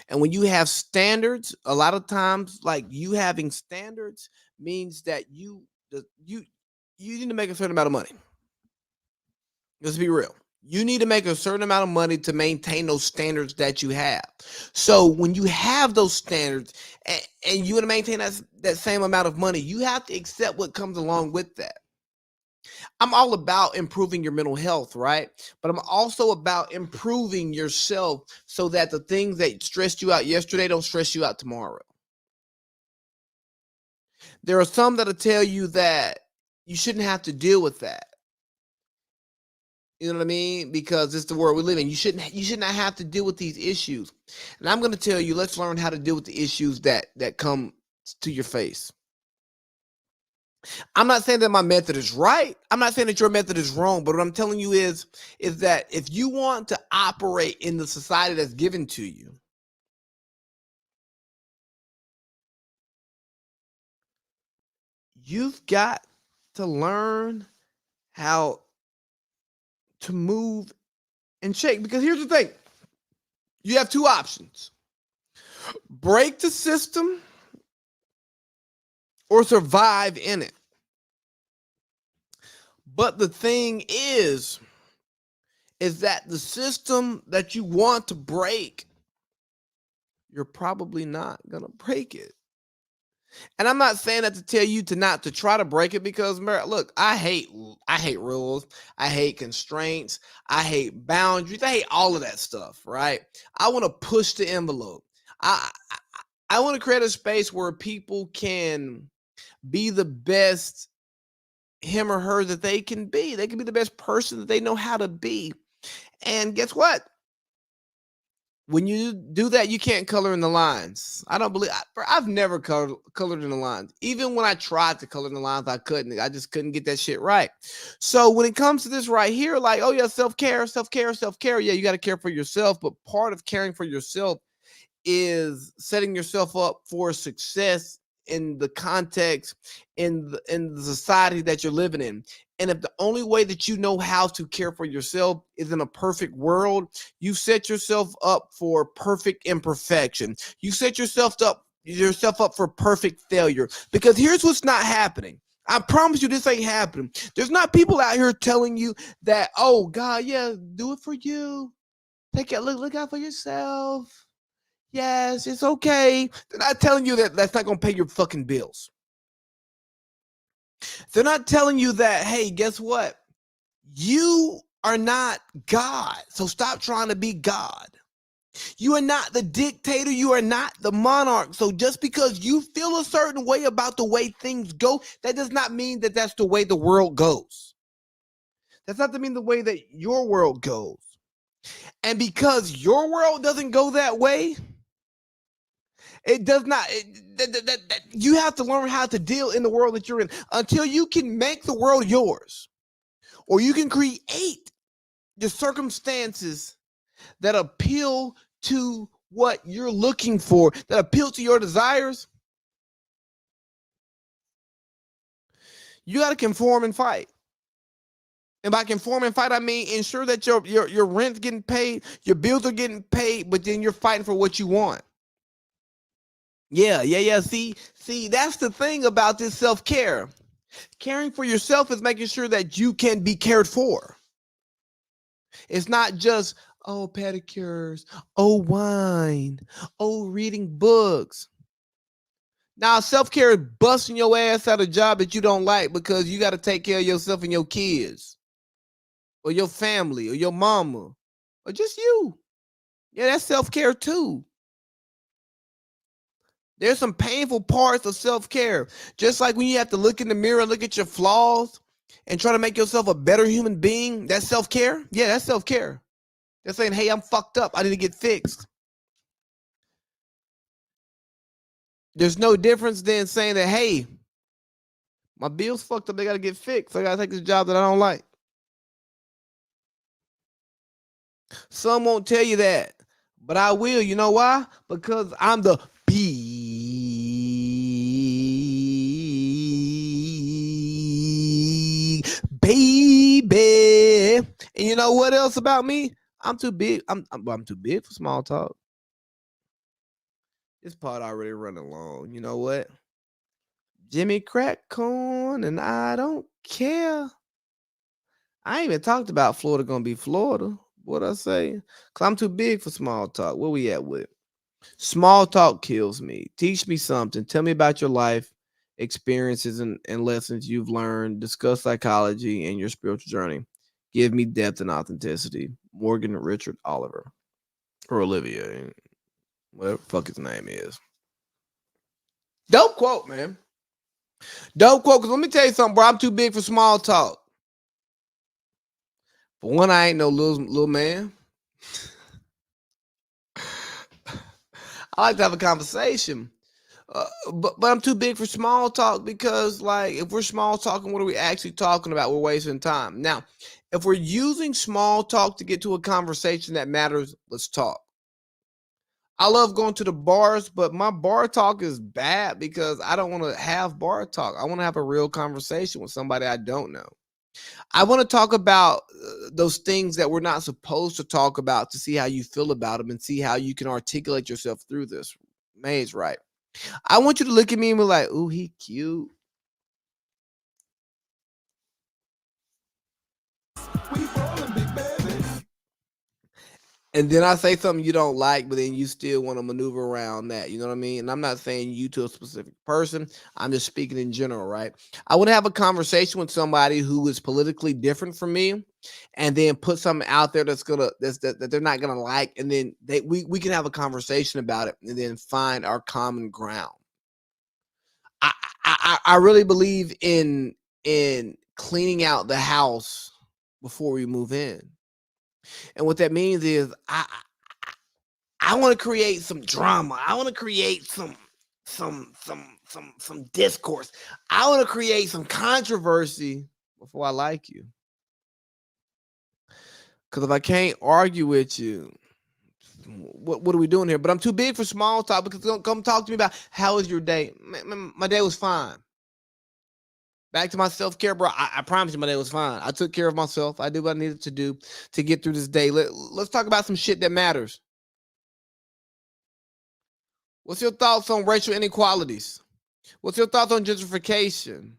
And when you have standards, a lot of times, like you having standards means that you need to make a certain amount of money. Let's be real. You need to make a certain amount of money to maintain those standards that you have. So when you have those standards and you want to maintain that same amount of money, you have to accept what comes along with that. I'm all about improving your mental health, right? But I'm also about improving yourself so that the things that stressed you out yesterday don't stress you out tomorrow. There are some that'll tell you that you shouldn't have to deal with that. You know what I mean? Because it's the world we live in. You should not have to deal with these issues. And I'm going to tell you, let's learn how to deal with the issues that come to your face. I'm not saying that my method is right. I'm not saying that your method is wrong. But what I'm telling you is that if you want to operate in the society that's given to you, you've got to learn how to move and shake. Because here's the thing. You have two options. Break the system or survive in it. But the thing is that the system that you want to break, you're probably not going to break it. And I'm not saying that to tell you to try to break it, because look, I hate rules. I hate constraints. I hate boundaries. I hate all of that stuff, right? I want to push the envelope. I want to create a space where people can be the best him or her that they can be. They can be the best person that they know how to be. And guess what? When you do that, you can't color in the lines. I don't believe I've never colored in the lines. Even when I tried to color in the lines, I couldn't. I just couldn't get that shit right. So when it comes to this right here, like, oh yeah, self-care. Yeah, you got to care for yourself. But part of caring for yourself is setting yourself up for success in the context, in the society that you're living in. And if the only way that you know how to care for yourself is in a perfect world, you set yourself up for perfect imperfection. You set yourself up for perfect failure. Because here's what's not happening. I promise you this ain't happening. There's not people out here telling you that, oh God, yeah, do it for you. Look out for yourself. Yes, it's okay. They're not telling you that that's not going to pay your fucking bills. They're not telling you that, hey, guess what? You are not God. So stop trying to be God. You are not the dictator. You are not the monarch. So just because you feel a certain way about the way things go, that does not mean that that's the way the world goes. That's not to mean the way that your world goes. And because your world doesn't go that way, it does not. You have to learn how to deal in the world that you're in until you can make the world yours, or you can create the circumstances that appeal to what you're looking for, that appeal to your desires. You got to conform and fight. And by conform and fight, I mean ensure that your rent's getting paid, your bills are getting paid, but then you're fighting for what you want. Yeah. See, that's the thing about this self-care. Caring for yourself is making sure that you can be cared for. It's not just, oh, pedicures, oh, wine, oh, reading books. Now, self-care is busting your ass out of a job that you don't like because you got to take care of yourself and your kids, or your family, or your mama, or just you. Yeah, that's self-care too. There's some painful parts of self-care. Just like when you have to look in the mirror and look at your flaws and try to make yourself a better human being, that's self-care. Yeah, that's self-care. They're saying, hey, I'm fucked up. I need to get fixed. There's no difference than saying that, hey, my bill's fucked up. They got to get fixed. So I got to take this job that I don't like. Some won't tell you that, but I will. You know why? Because I'm the big baby. And you know what else about me? I'm too big. I'm too big for small talk. This part already running long. You know what? Jimmy crack corn, and I don't care. I ain't even talked about Florida gonna be Florida. What I say? Cause I'm too big for small talk. Where we at with? Small talk kills me. Teach me something. Tell me about your life experiences and lessons you've learned. Discuss psychology and your spiritual journey. Give me depth and authenticity. Morgan Richard Oliver. Or Olivia. Whatever the fuck his name is. Dope quote, man. Dope quote. Cause let me tell you something, bro. I'm too big for small talk. For one, I ain't no little man. I like to have a conversation. But I'm too big for small talk because, like, if we're small talking, what are we actually talking about? We're wasting time. Now, if we're using small talk to get to a conversation that matters, let's talk. I love going to the bars, but my bar talk is bad because I don't want to have bar talk. I want to have a real conversation with somebody I don't know. I want to talk about those things that we're not supposed to talk about to see how you feel about them and see how you can articulate yourself through this. May's right. I want you to look at me and be like, "Ooh, he cute." And then I say something you don't like, but then you still want to maneuver around that. You know what I mean? And I'm not saying you to a specific person. I'm just speaking in general, right? I want to have a conversation with somebody who is politically different from me, and then put something out there that they're not gonna like, and then we can have a conversation about it, and then find our common ground. I really believe in cleaning out the house before we move in. And what that means is I want to create some drama. I want to create some discourse. I want to create some controversy before I like you. Because if I can't argue with you, what are we doing here? But I'm too big for small talk because come talk to me about how was your day. My day was fine. Back to my self-care, bro. I promise you my day was fine. I took care of myself. I did what I needed to do to get through this day. Let's talk about some shit that matters. What's your thoughts on racial inequalities? What's your thoughts on gentrification?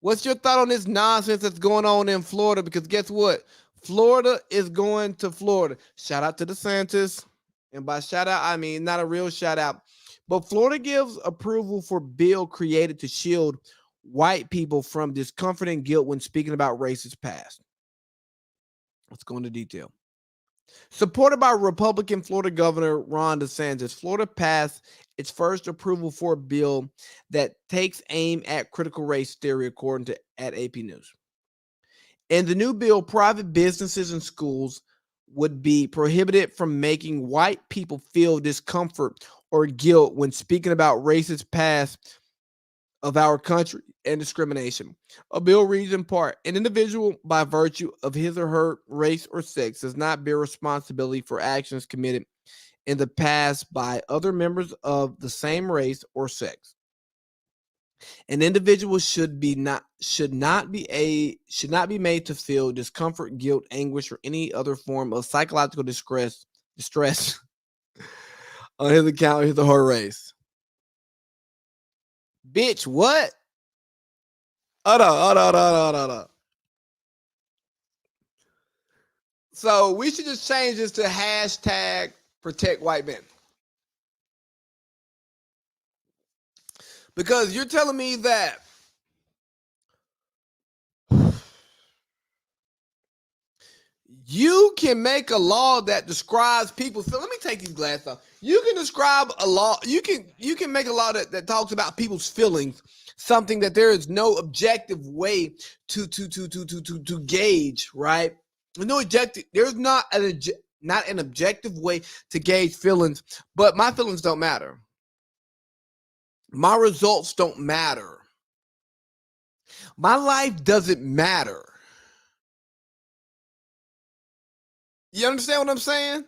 What's your thought on this nonsense that's going on in Florida? Because guess what? Florida is going to Florida. Shout out to DeSantis. And by shout out, I mean not a real shout out. But Florida gives approval for bill created to shield white people from discomfort and guilt when speaking about racist past. Let's go into detail. Supported by Republican Florida Governor Ron DeSantis, Florida passed its first approval for a bill that takes aim at critical race theory, according to at AP News. In the new bill, private businesses and schools would be prohibited from making white people feel discomfort or guilt when speaking about racist past of our country and discrimination. A bill reads in part, an individual by virtue of his or her race or sex does not bear responsibility for actions committed in the past by other members of the same race or sex. An individual should not be made to feel discomfort, guilt, anguish, or any other form of psychological distress on his account of his or her race. Bitch, what? Hold on. So we should just change this to hashtag protect white men. Because you're telling me that you can make a law that describes people. So let me take these glasses off. You can describe a law. You can make a law that talks about people's feelings, something that there is no objective way to gauge, right? No objective. There's not an objective way to gauge feelings, but my feelings don't matter. My results don't matter. My life doesn't matter. You understand what I'm saying?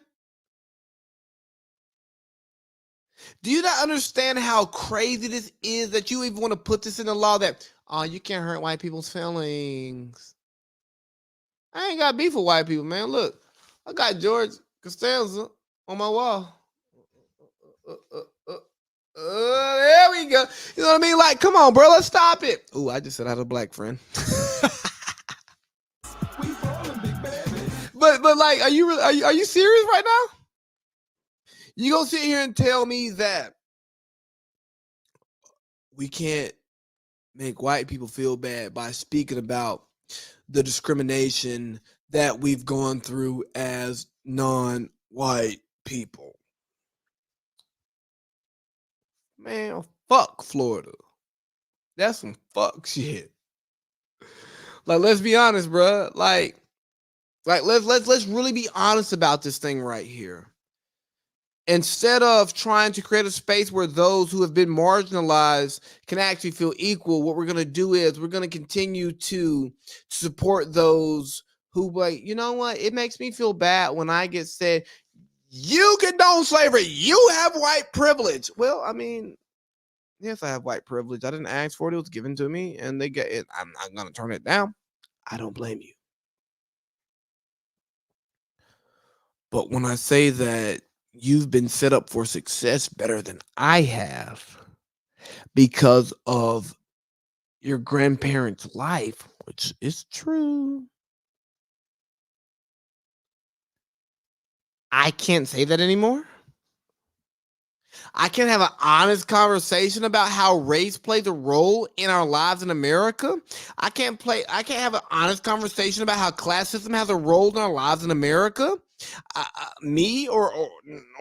Do you not understand how crazy this is that you even want to put this in the law that, oh, you can't hurt white people's feelings? I ain't got beef with white people, man. Look, I got George Costanza on my wall. There we go. You know what I mean? Like, come on, bro. Let's stop it. Ooh, I just said I had a black friend. but like, are you serious right now? You gonna sit here and tell me that we can't make white people feel bad by speaking about the discrimination that we've gone through as non-white people? Man, fuck Florida. That's some fuck shit. Like, let's be honest, bro. Like let's really be honest about this thing right here. Instead of trying to create a space where those who have been marginalized can actually feel equal, what we're going to do is we're going to continue to support those who, like, you know what? It makes me feel bad when I get said, you condone slavery, you have white privilege. Well, I mean, yes, I have white privilege. I didn't ask for it. It was given to me, and they get it. I'm not going to turn it down. I don't blame you. But when I say that you've been set up for success better than I have because of your grandparents' life, which is true, I can't say that anymore. I can't have an honest conversation about how race plays a role in our lives in America. I can't have an honest conversation about how classism has a role in our lives in America. Me or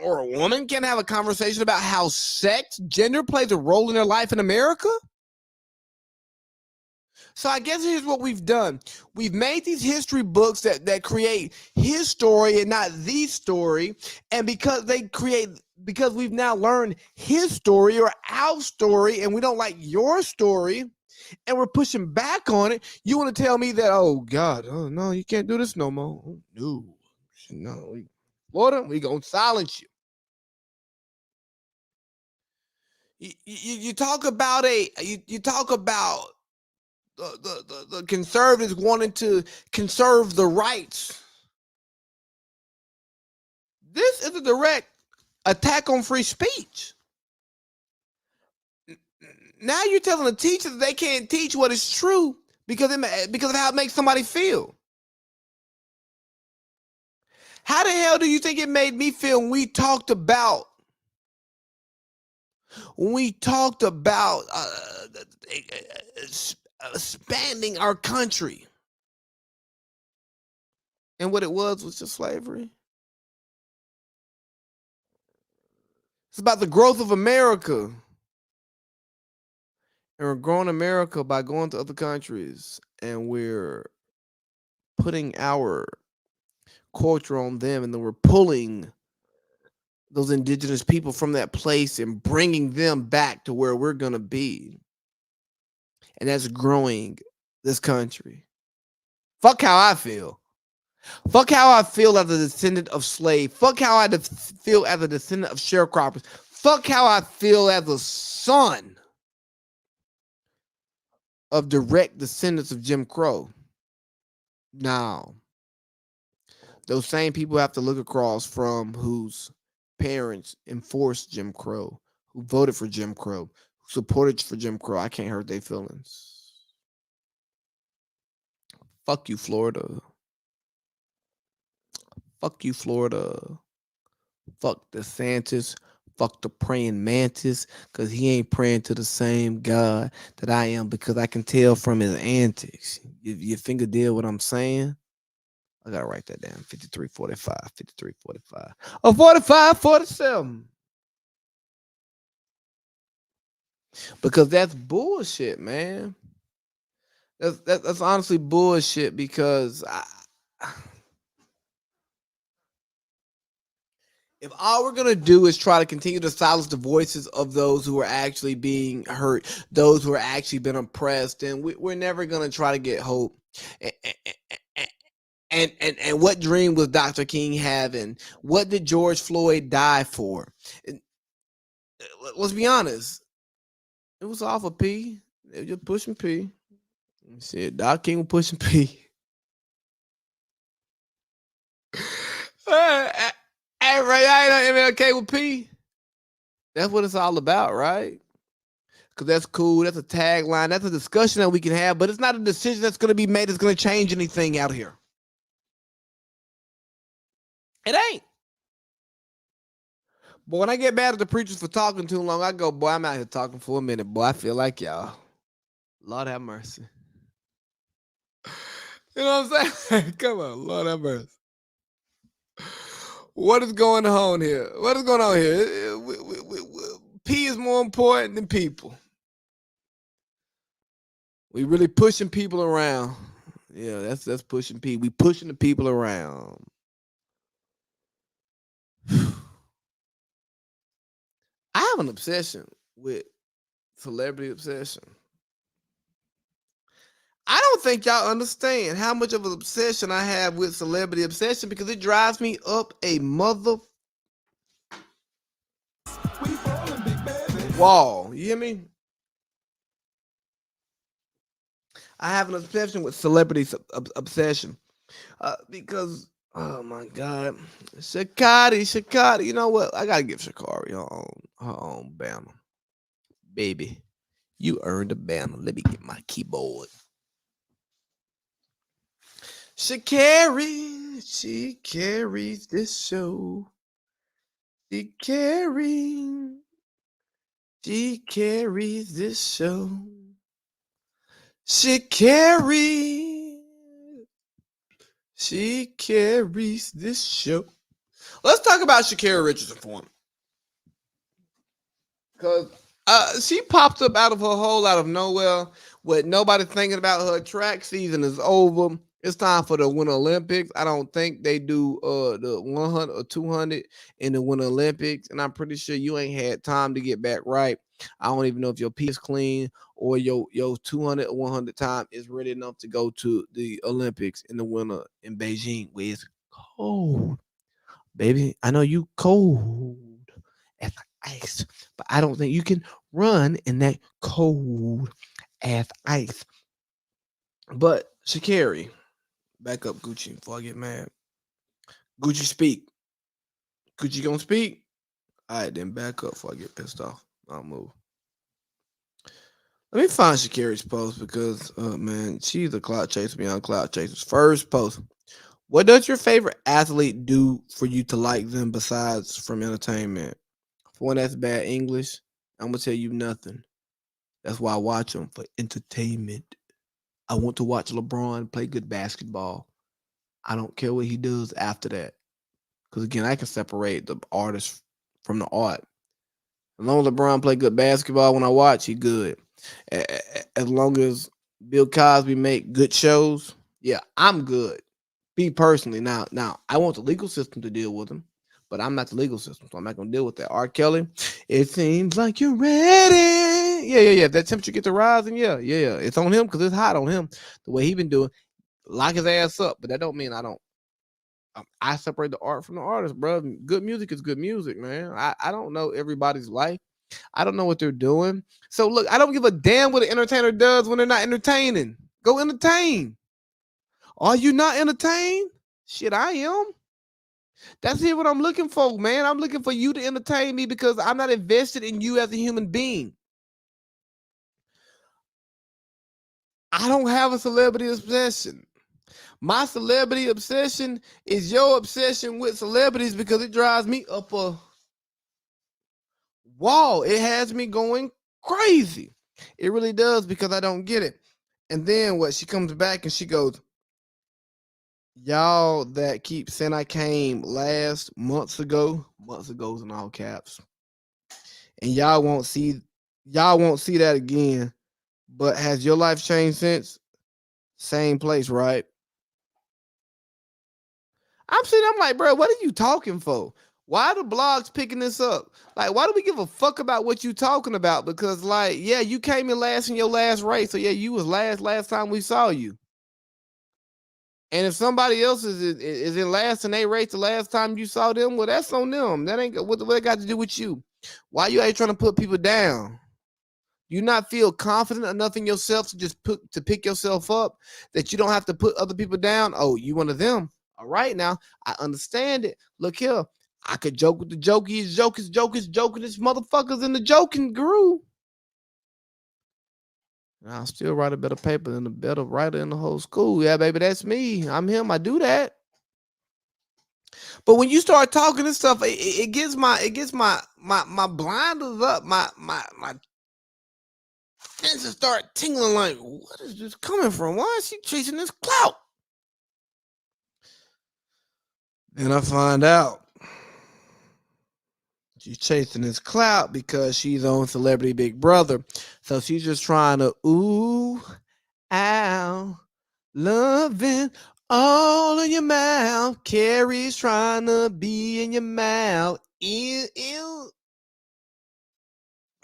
a woman can't have a conversation about how sex, gender plays a role in their life in America. So I guess here's what we've done. We've made these history books that create his story and not the story. And because we've now learned his story or our story, and we don't like your story, and we're pushing back on it, you want to tell me that, oh God, oh no, you can't do this no more. Oh, no, Florida, we gonna silence you. You talk about you talk about the conservatives wanting to conserve the rights. This is a direct attack on free speech. Now you're telling the teachers they can't teach what is true because of how it makes somebody feel. How the hell do you think it made me feel when we talked about expanding our country? And what it was just slavery. It's about the growth of America. And we're growing America by going to other countries, and we're putting our culture on them, and then we're pulling those indigenous people from that place and bringing them back to where we're going to be. And that's growing this country. Fuck how I feel. Fuck how I feel as a descendant of slaves. Fuck how I feel as a descendant of sharecroppers. Fuck how I feel as a son of direct descendants of Jim Crow. Now, those same people have to look across from whose parents enforced Jim Crow, who voted for Jim Crow, who supported for Jim Crow. I can't hurt their feelings. Fuck you, Florida. Fuck you, Florida. Fuck DeSantis. Fuck the praying mantis, because he ain't praying to the same God that I am, because I can tell from his antics. Your finger deal what I'm saying? I gotta write that down. 5345, 5345. Oh, 4547. Because that's bullshit, man. That's honestly bullshit, because if all we're going to do is try to continue to silence the voices of those who are actually being hurt, those who are actually been oppressed, then we're never going to try to get hope. And what dream was Dr. King having? What did George Floyd die for? Let's be honest. It was off of P. They were just pushing P. You see, Dr. King was pushing P. Hey, Ray, I ain't MLK with P. That's what it's all about, right? Because that's cool. That's a tagline. That's a discussion that we can have, but it's not a decision that's going to be made that's going to change anything out here. It ain't. But when I get mad at the preachers for talking too long, I go, boy, I'm out here talking for a minute. Boy, I feel like y'all. Lord have mercy. You know what I'm saying? Come on, Lord have mercy. What is going on here? What is going on here? P is more important than people. We really pushing people around. Yeah, that's pushing people. We pushing the people around. I have an obsession with celebrity obsession. I don't think y'all understand how much of an obsession I have with celebrity obsession because it drives me up a mother wall. You hear me? I have an obsession with celebrity obsession because, oh my God, Shakari, you know what? I gotta give Shakari her own banner, baby. You earned a banner. Let me get my keyboard. She carries this show. She carries this show. She carries this show. Let's talk about Shakira Richardson for him. Because she popped up out of her hole out of nowhere with nobody thinking about her. Track season is over. It's time for the Winter Olympics. I don't think they do the 100 or 200 in the Winter Olympics. And I'm pretty sure you ain't had time to get back right. I don't even know if your pee is clean or your 200 or 100 time is ready enough to go to the Olympics in the winter in Beijing where it's cold. Baby, I know you cold as ice, but I don't think you can run in that cold as ice. But Shakari, back up Gucci before I get mad. Gucci speak. Gucci gonna speak? All right, then back up before I get pissed off. I'll move. Let me find Shakari's post because, man, she's a clout chaser beyond clout chasers. First post. What does your favorite athlete do for you to like them besides from entertainment? For one, that's bad English. I'm going to tell you nothing. That's why I watch them, for entertainment. I want to watch LeBron play good basketball. I don't care what he does after that. Because, again, I can separate the artist from the art. As long as LeBron play good basketball when I watch, he good. As long as Bill Cosby make good shows, yeah, I'm good. Me personally. Now, I want the legal system to deal with him, but I'm not the legal system, so I'm not going to deal with that. R. Kelly, it seems like you're ready. Yeah. If that temperature gets to rising, yeah. It's on him because it's hot on him. The way he been doing, lock his ass up, but that don't mean I don't. I separate the art from the artist, bro. Good music is good music, man. I don't know everybody's life. I don't know what they're doing. So look, I don't give a damn what an entertainer does when they're not entertaining. Go entertain. Are you not entertained? Shit, I am. That's what I'm looking for, man. I'm looking for you to entertain me because I'm not invested in you as a human being. I don't have a celebrity obsession. My celebrity obsession is your obsession with celebrities because it drives me up a wall. It has me going crazy. It really does because I don't get it. And then what? She comes back and she goes, y'all that keep saying I came months ago in all caps. And y'all won't see that again. But has your life changed since? Same place, right? I'm like, bro, what are you talking for? Why are the blogs picking this up? Like, why do we give a fuck about what you talking about? Because, like, yeah, you came in last in your last race. So, yeah, you was last time we saw you. And if somebody else is in last and they rate the last time you saw them, well, that's on them. That ain't what it got to do with you. Why you ain't trying to put people down? You not feel confident enough in yourself to just pick yourself up that you don't have to put other people down? Oh, you one of them. All right, now I understand it. Look here. I could joke with the jokiest, jokingest motherfuckers in the joking group. And I'll still write a better paper than the better writer in the whole school. Yeah, baby, that's me. I'm him. I do that. But when you start talking and stuff, it gets my blinders up. My senses start tingling. Like, what is this coming from? Why is she chasing this clout? And I find out she's chasing this clout because she's on Celebrity Big Brother. So she's just trying to ow, loving all in your mouth. Carrie's trying to be in your mouth. Ew, ew.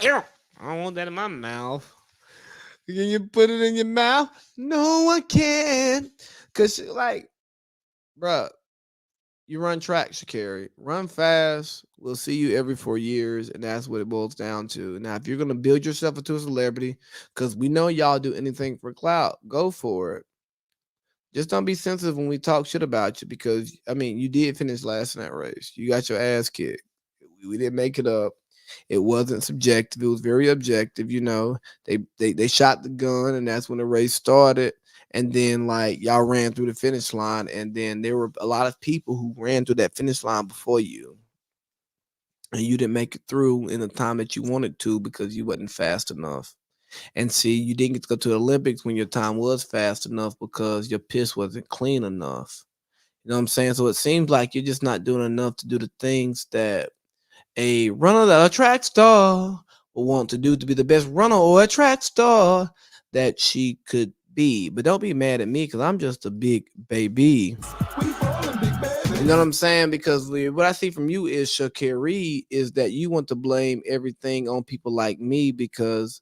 Ew. I don't want that in my mouth. Can you put it in your mouth? No, I can't. Cause like, bruh, you run track, Sha'Carri. Run fast. We'll see you every 4 years, and that's what it boils down to. Now, if you're gonna build yourself into a celebrity, because we know y'all do anything for clout, go for it. Just don't be sensitive when we talk shit about you, because I mean, you did finish last in that race. You got your ass kicked. We didn't make it up. It wasn't subjective. It was very objective. You know, they shot the gun, and that's when the race started. And then, like, y'all ran through the finish line, and then there were a lot of people who ran through that finish line before you, and you didn't make it through in the time that you wanted to because you wasn't fast enough. And see, you didn't get to go to the Olympics when your time was fast enough because your piss wasn't clean enough. You know what I'm saying? So it seems like you're just not doing enough to do the things that a runner that a track star will want to do to be the best runner or a track star that she could be. But don't be mad at me because I'm just a big baby. You know what I'm saying? Because what I see from you is, Sha'Carri, is that you want to blame everything on people like me because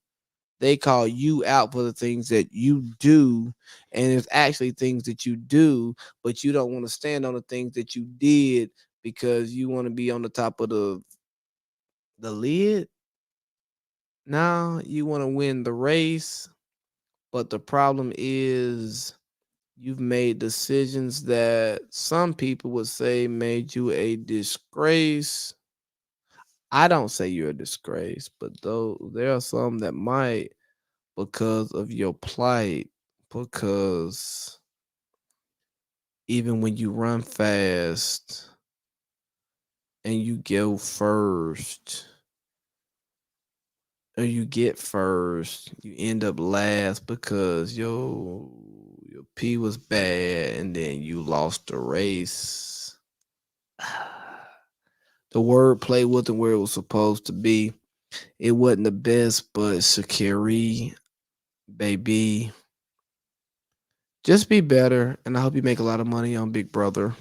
they call you out for the things that you do, and it's actually things that you do, but you don't want to stand on the things that you did because you want to be on the top of the lid. Now you want to win the race, but the problem is you've made decisions that some people would say made you a disgrace. I don't say you're a disgrace, but though there are some that might, because of your plight, because even when you run fast and you go first, or you get first, you end up last because your pee was bad and then you lost the race. The wordplay wasn't where it was supposed to be. It wasn't the best, but Sha'Carri, baby, just be better, and I hope you make a lot of money on Big Brother.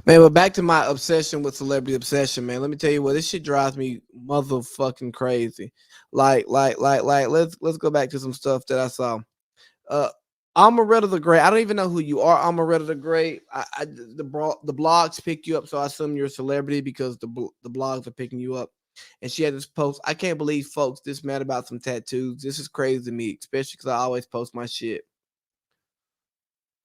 Man, but back to my obsession with Celebrity Obsession, man. Let me tell you what, this shit drives me motherfucking crazy. Like, let's go back to some stuff that I saw. Amaretta the Great. I don't even know who you are, Amaretta the Great. The blogs pick you up, so I assume you're a celebrity because the blogs are picking you up. And she had this post. I can't believe folks this mad about some tattoos. This is crazy to me, especially because I always post my shit.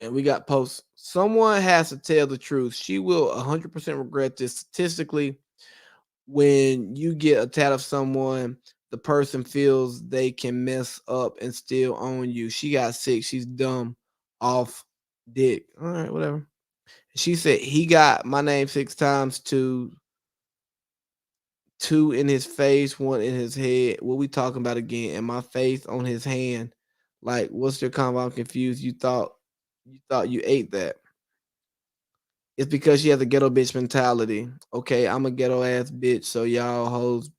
And we got posts. Someone has to tell the truth. She will 100% regret this. Statistically, when you get a tat of someone, the person feels they can mess up and still own you. She got sick. She's dumb off dick. All right, whatever. She said he got my name 6 times, two in his face, 1 in his head. What we talking about again? And my face on his hand. Like, what's your combo? I'm confused. You thought you ate that. It's because she has a ghetto bitch mentality. Okay, I'm a ghetto ass bitch, so y'all hoes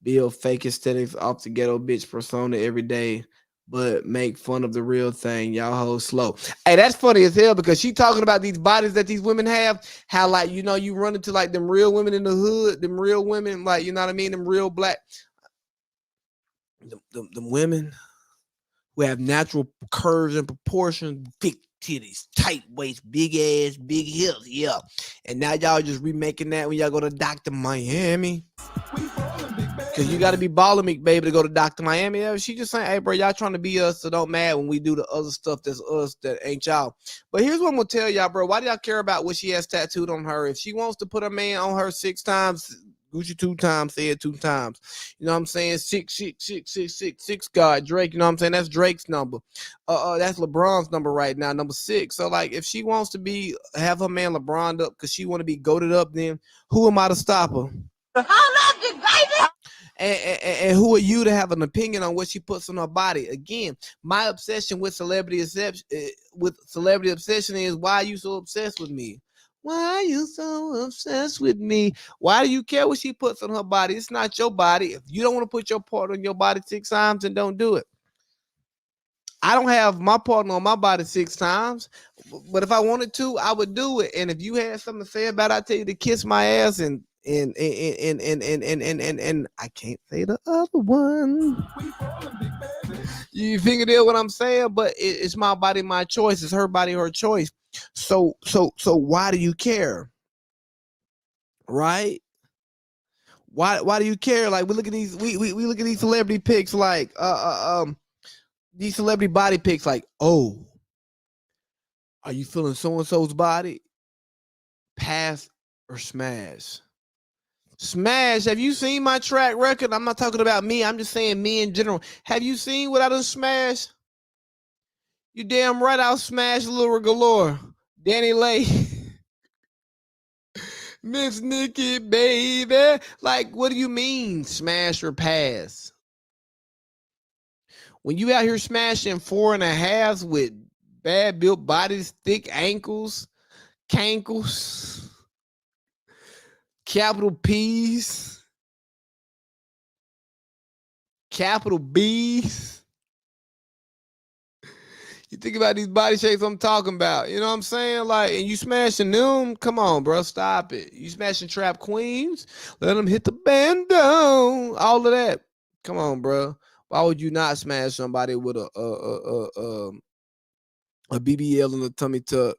build fake aesthetics off the ghetto bitch persona every day, but make fun of the real thing. Y'all hoes slow. Hey, that's funny as hell because she talking about these bodies that these women have. How, like, you know, you run into like them real women in the hood, them real women, like, you know what I mean, them real black, them women who have natural curves and proportions, big titties, tight waist, big ass, big hips, yeah. And now y'all just remaking that when y'all go to Dr. Miami. Cause you got to be baller meek, baby, to go to Dr. Miami. Yeah, she just saying, hey, bro, y'all trying to be us, so don't mad when we do the other stuff that's us that ain't y'all. But here's what I'm gonna tell y'all, bro. Why do y'all care about what she has tattooed on her? If she wants to put her man on her 6 times, Gucci 2 times, say it 2 times. You know what I'm saying? 6 God, Drake. You know what I'm saying? That's Drake's number. That's LeBron's number right now, number 6. So like, if she wants to have her man LeBron up because she want to be goated up, then who am I to stop her? I love you, baby. And who are you to have an opinion on what she puts on her body? Again, my obsession with celebrity obsession is, why are you so obsessed with me? Why are you so obsessed with me? Why do you care what she puts on her body? It's not your body. If you don't want to put your part on your body 6 times, then don't do it. I don't have my partner on my body 6 times, but if I wanted to, I would do it. And if you had something to say about it, I'd tell you to kiss my ass and I can't say the other one. You fingernail what I'm saying? But it's my body, my choice. It's her body, her choice. So why do you care? Right? Why do you care? Like, we look at these celebrity pics, like these celebrity body pics, like, oh, are you feeling so-and-so's body? Pass or smash? Smash. Have you seen my track record? I'm not talking about me. I'm just saying me in general. Have you seen what I done smashed? You damn right I'll smash Lil Galore. Danny Lay. Miss Nikki, baby. Like, what do you mean smash or pass? When you out here smashing 4.5s with bad built bodies, thick ankles, cankles, capital P's, capital B's. You think about these body shapes I'm talking about. You know what I'm saying? Like, and you smashing them? Come on, bro. Stop it. You smashing trap queens? Let them hit the band down. All of that. Come on, bro. Why would you not smash somebody with a BBL and a tummy tuck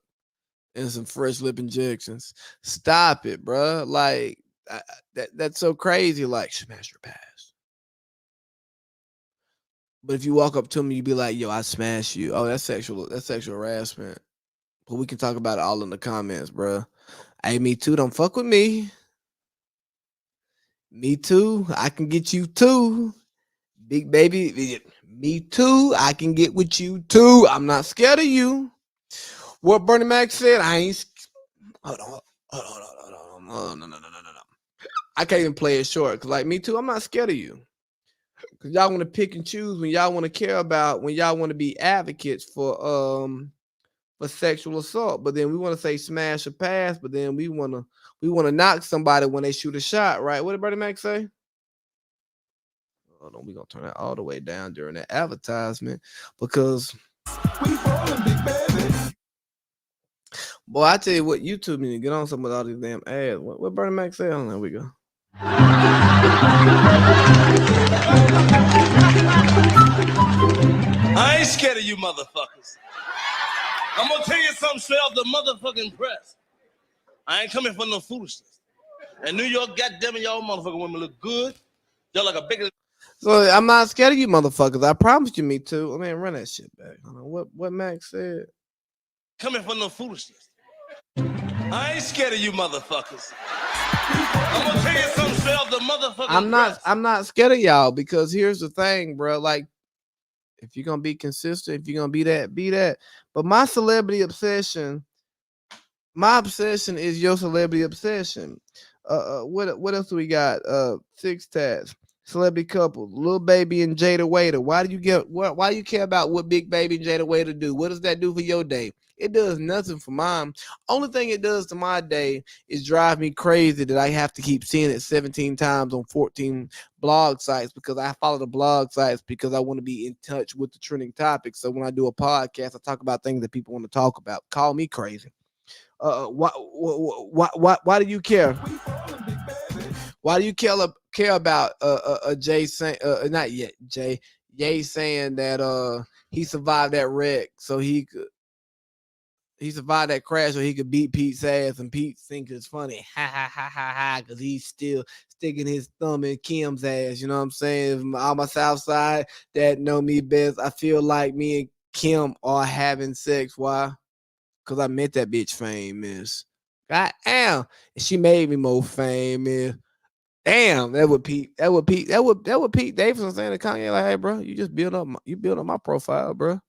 and some fresh lip injections? Stop it, bro. Like, that's so crazy. Like, smash your pass. But if you walk up to me, you be like, yo, I smash you. Oh, that's sexual harassment. But we can talk about it all in the comments, bro. Hey, me too. Don't fuck with me. Me too. I can get you too. Big baby. Me too. I can get with you too. I'm not scared of you. What Bernie Mac said, I ain't. Hold on. Oh, no. I can't even play it short. Because, like, me too, I'm not scared of you. Because y'all want to pick and choose when y'all want to care about, when y'all want to be advocates for sexual assault. But then we want to say smash or pass, but then we want to knock somebody when they shoot a shot, right? What did Bernie Mac say? Hold on, we're gonna turn that all the way down during that advertisement, because boy, I tell you what, YouTube need to get on some of all these damn ads. What Bernie Mac say? Oh, there we go. I ain't scared of you motherfuckers. I'm gonna tell you something straight off the motherfucking press. I ain't coming for no foolishness. In New York, goddammit, y'all motherfucking women look good. Y'all like a bigger. So I'm not scared of you motherfuckers. I promise you, me too. I mean, run that shit back. I don't know what Max said. Coming for no foolishness. I ain't scared of you motherfuckers. I'm gonna tell you something straight off the motherfucking press. I'm not scared of y'all, because here's the thing, bro. Like, if you're gonna be consistent, if you're gonna be that. But my obsession is your celebrity obsession. What else do we got? 6 tats. Celebrity couple, Lil Baby and Jada Waiter. Why do you care about what Big Baby and Jada Waiter do? What does that do for your day? It does nothing for mine. Only thing it does to my day is drive me crazy that I have to keep seeing it 17 times on 14 blog sites, because I follow the blog sites because I want to be in touch with the trending topics. So when I do a podcast, I talk about things that people want to talk about. Call me crazy. Why do you care? Why do you care about Jay saying not yet Jay Ye saying that he survived that wreck so he survived that crash so he could beat Pete's ass, and Pete thinks it's funny, ha ha ha ha ha, because he's still sticking his thumb in Kim's ass. You know what I'm saying? All my South Side that know me best, I feel like me and Kim are having sex. Why? Because I met that bitch famous. God damn. And she made me more famous. Damn, that would Pete. That would Pete Davidson saying to Kanye, like, hey, bro, you build up my profile, bro.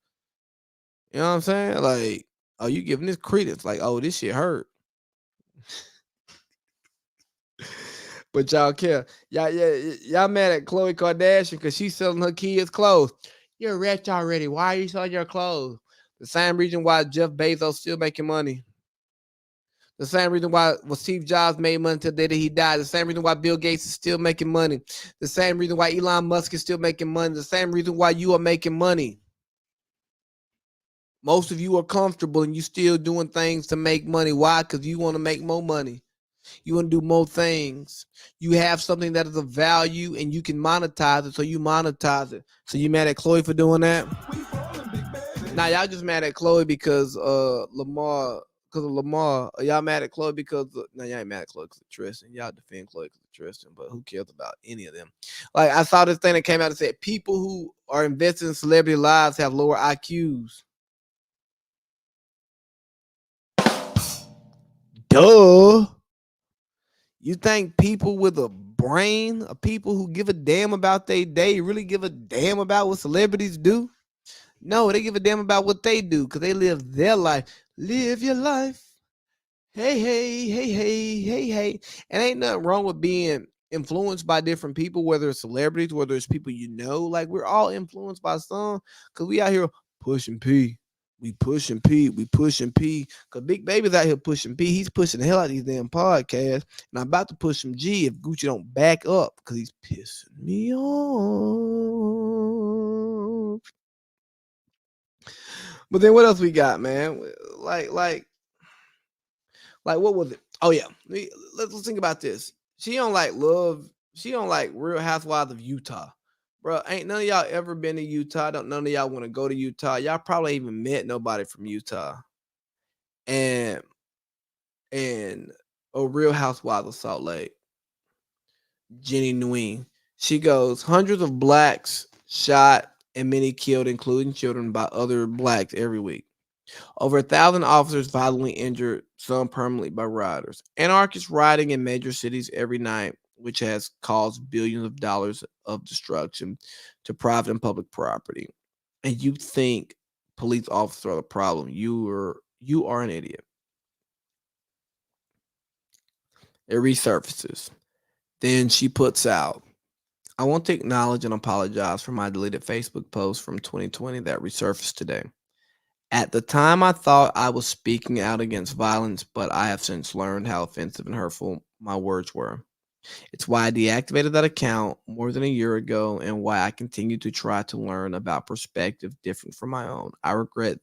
You know what I'm saying? Like, oh, you giving this credence? Like, oh, this shit hurt. But y'all care. Y'all mad at Khloe Kardashian because she's selling her kids' clothes. You're rich already. Why are you selling your clothes? The same reason why Jeff Bezos still making money. The same reason why Steve Jobs made money until the day that he died. The same reason why Bill Gates is still making money. The same reason why Elon Musk is still making money. The same reason why you are making money. Most of you are comfortable and you still doing things to make money. Why? Because you want to make more money. You want to do more things. You have something that is of value and you can monetize it, so you monetize it. So you mad at Khloe for doing that? Now y'all just mad at Khloe because Lamar. Because of Lamar, y'all mad at Khloe because no, y'all ain't mad at Khloe because of Tristan. Y'all defend Khloe because of Tristan, but who cares about any of them? Like I saw this thing that came out and said people who are invested in celebrity lives have lower IQs. Duh. You think people with a brain, people who give a damn about their day, really give a damn about what celebrities do? No, they give a damn about what they do because they live their life. Live your life. Hey, hey, hey, hey, hey, hey. And ain't nothing wrong with being influenced by different people, whether it's celebrities, whether it's people you know. Like we're all influenced by some because we out here pushing P. We pushing P. We pushing P. Because Big Baby's out here pushing P. He's pushing the hell out of these damn podcasts. And I'm about to push him G if Gucci don't back up because he's pissing me off. But then what else we got, man? Like what was it? Oh yeah, let's think about this. She don't like Real Housewives of Utah, bro. Ain't none of y'all ever been to Utah. Don't none of y'all want to go to Utah. Y'all probably even met nobody from Utah. And Real Housewives of Salt Lake, Jenny Nguyen. She goes, hundreds of blacks shot and many killed, including children, by other blacks every week. Over 1,000 officers violently injured, some permanently by rioters. Anarchists rioting in major cities every night, which has caused billions of dollars of destruction to private and public property. And you think police officers are the problem. You are an idiot. It resurfaces. Then she puts out, I want to acknowledge and apologize for my deleted Facebook post from 2020 that resurfaced today. At the time, I thought I was speaking out against violence, but I have since learned how offensive and hurtful my words were. It's why I deactivated that account more than a year ago and why I continue to try to learn about perspective different from my own. I regret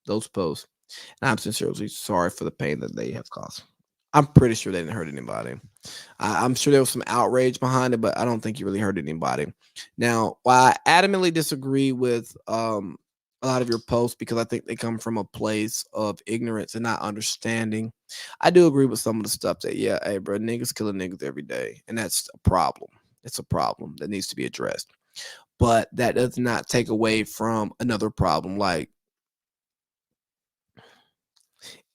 those posts, and I'm sincerely sorry for the pain that they have caused. I'm pretty sure they didn't hurt anybody. I'm sure there was some outrage behind it, but I don't think you really hurt anybody. Now, while I adamantly disagree with a lot of your posts because I think they come from a place of ignorance and not understanding, I do agree with some of the stuff that, yeah, hey, bro, niggas killing niggas every day, and that's a problem. It's a problem that needs to be addressed. But that does not take away from another problem. Like,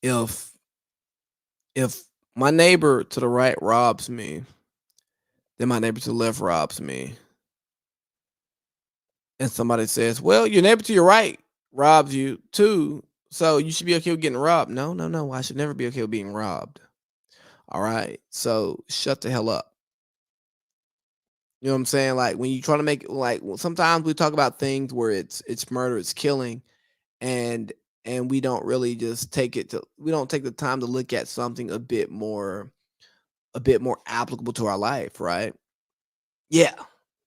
if my neighbor to the right robs me, then my neighbor to the left robs me, and somebody says, well, your neighbor to your right robs you too, so you should be okay with getting robbed. No. I should never be okay with being robbed. All right. So shut the hell up. You know what I'm saying? Like when you try to make like sometimes we talk about things where it's murder, it's killing, and we don't really just we don't take the time to look at something a bit more applicable to our life, right? Yeah.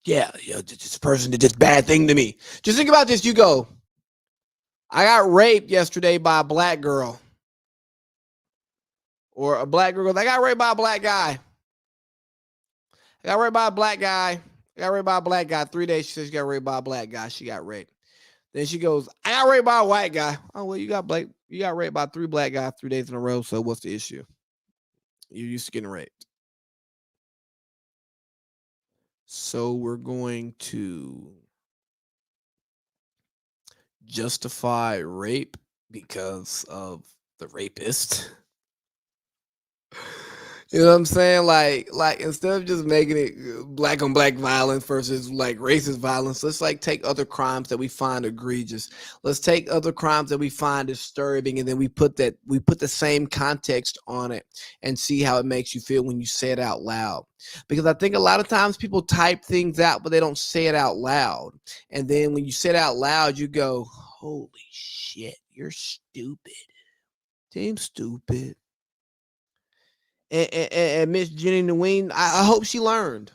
This person did this bad thing to me. Just think about this. You go, I got raped yesterday by a black girl. Or a black girl goes, I got raped by a black guy. I got raped by a black guy. I got raped by a black guy. 3 days, she says she got raped by a black guy. She got raped. Then she goes, I got raped by a white guy. Oh, well, you got raped by 3 black guys 3 days in a row. So what's the issue? You're used to getting raped. So we're going to justify rape because of the rapist. You know what I'm saying? Like instead of just making it black on black violence versus like racist violence, let's like take other crimes that we find egregious. Let's take other crimes that we find disturbing, and then we put the same context on it and see how it makes you feel when you say it out loud. Because I think a lot of times people type things out, but they don't say it out loud. And then when you say it out loud, you go, "Holy shit, you're stupid. Damn stupid." And Miss Jenny Nguyen, I hope she learned.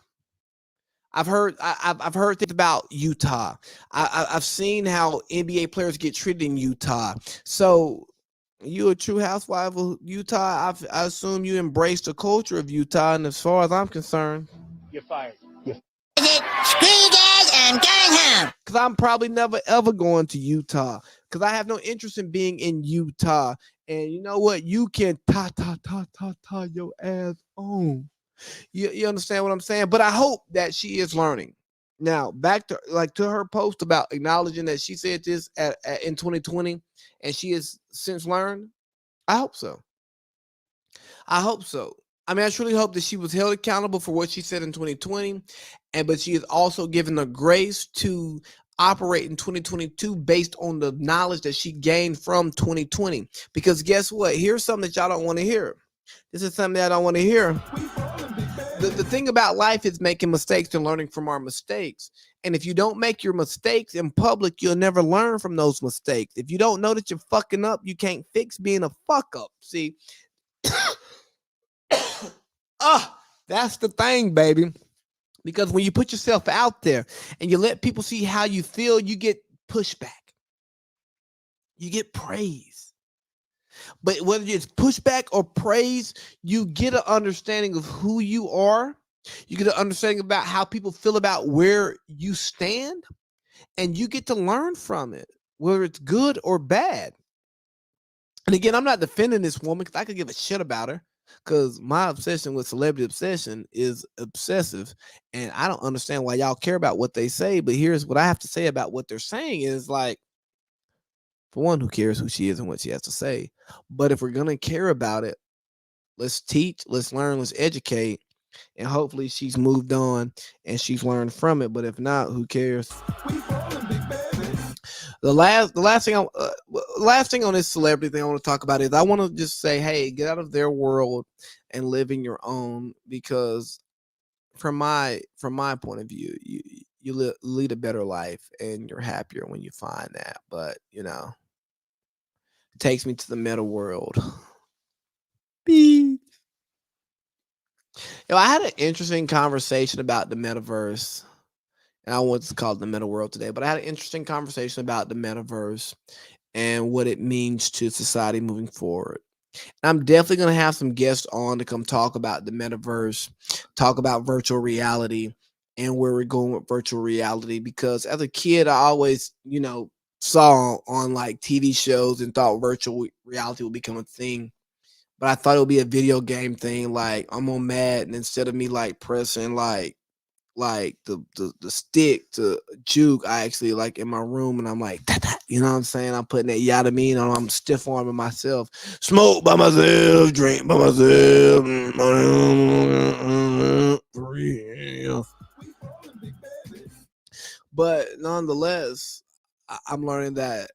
I've heard things about Utah. I've seen how NBA players get treated in Utah. So you a true housewife of Utah? I assume you embrace the culture of Utah. And as far as I'm concerned, You're fired. You're Screw you guys, I'm going home. because I'm probably never ever going to Utah because I have no interest in being in Utah. And you know what? You can ta your ass on. You understand what I'm saying? But I hope that she is learning. Now, back to her post about acknowledging that she said this in 2020 and she has since learned. I hope so. I hope so. I mean, I truly hope that she was held accountable for what she said in 2020, but she is also given the grace to operate in 2022 based on the knowledge that she gained from 2020. Because guess what? Here's something that y'all don't want to hear. This is something that I don't want to hear. The thing about life is making mistakes and learning from our mistakes. And if you don't make your mistakes in public, you'll never learn from those mistakes. If you don't know that you're fucking up, you can't fix being a fuck up. See, that's the thing, baby. Because when you put yourself out there and you let people see how you feel, you get pushback. You get praise. But whether it's pushback or praise, you get an understanding of who you are. You get an understanding about how people feel about where you stand, and you get to learn from it, whether it's good or bad. And again, I'm not defending this woman because I could give a shit about her because my obsession with celebrity obsession is obsessive. And I don't understand why y'all care about what they say. But here's what I have to say about what they're saying is like, for one, who cares who she is and what she has to say? But if we're going to care about it, let's teach, let's learn, let's educate. And hopefully she's moved on and she's learned from it. But if not, who cares? The last thing on this celebrity thing I want to talk about is I want to just say, hey, get out of their world and live in your own, because from my point of view, you lead a better life and you're happier when you find that. But it takes me to the meta world. Beep. I had an interesting conversation about the metaverse. And I want to call it the meta world today, but I had an interesting conversation about the metaverse and what it means to society moving forward. And I'm definitely going to have some guests on to come talk about the metaverse, talk about virtual reality and where we're going with virtual reality. Because as a kid, I always, saw on like TV shows and thought virtual reality would become a thing. But I thought it would be a video game thing. Like I'm on Madden, instead of me like pressing like the stick to juke, I actually like in my room and I'm like, you know what I'm saying? I'm putting that yada mean on, I'm stiff arming myself, smoke by myself, drink by myself, for real. But nonetheless, I'm learning that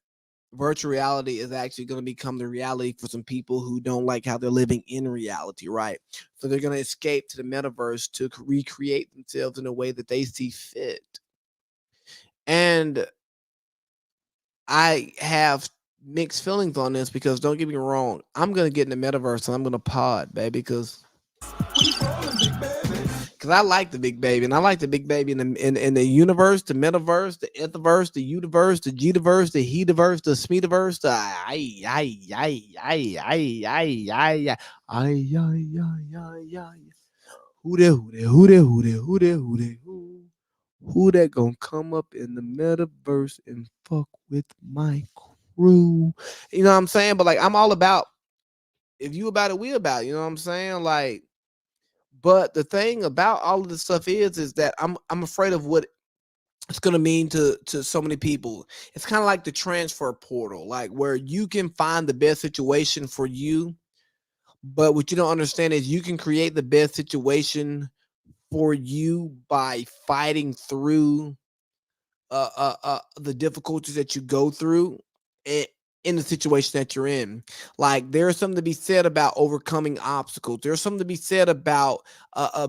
virtual reality is actually going to become the reality for some people who don't like how they're living in reality, right? So they're going to escape to the metaverse to recreate themselves in a way that they see fit. And I have mixed feelings on this because don't get me wrong, I'm going to get in the metaverse and I'm going to pod, baby, because I like the big baby, and I like the big baby in the universe, the metaverse, the etherverse, the universe, the Gdiverse, the Hediverse, the Smeetiverse, the who that gonna come up in the metaverse and fuck with my crew? You know what I'm saying? But like I'm all about, if you about it, we about it, you know what I'm saying? Like, But the thing about all of this stuff is that I'm afraid of what it's gonna mean to so many people. It's kind of like the transfer portal, like where you can find the best situation for you, but what you don't understand is you can create the best situation for you by fighting through the difficulties that you go through in the situation that you're in. Like there's something to be said about overcoming obstacles. There's something to be said about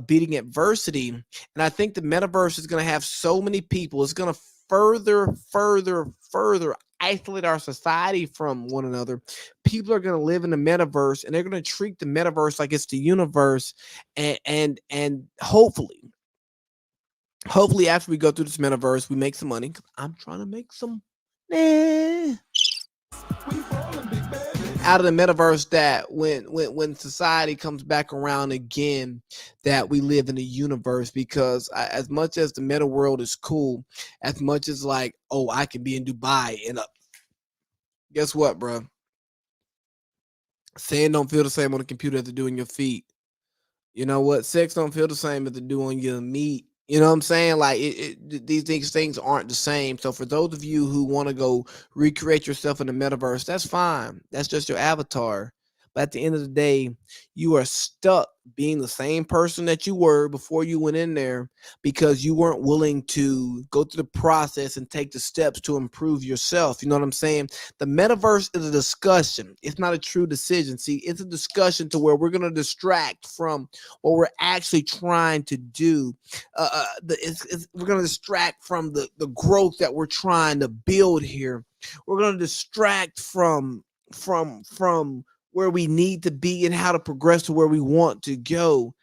beating adversity. And I think the metaverse is going to have so many people. It's going to further isolate our society from one another. People are going to live in the metaverse, and they're going to treat the metaverse like it's the universe. And hopefully after we go through this metaverse, we make some money. I'm trying to make some out of the metaverse, that when society comes back around again, that we live in a universe. Because as much as the meta world is cool, as much as like, oh, I can be in Dubai and guess what, bro? Sand don't feel the same on the computer as it do in your feet. You know what? Sex don't feel the same as it do on your meat. You know what I'm saying? Like these things aren't the same. So for those of you who want to go recreate yourself in the metaverse, that's fine. That's just your avatar. But at the end of the day, you are stuck being the same person that you were before you went in there, because you weren't willing to go through the process and take the steps to improve yourself. You know what I'm saying? The metaverse is a discussion. It's not a true decision. See, it's a discussion to where we're going to distract from what we're actually trying to do. We're going to distract from the growth that we're trying to build here. We're going to distract from where we need to be and how to progress to where we want to go.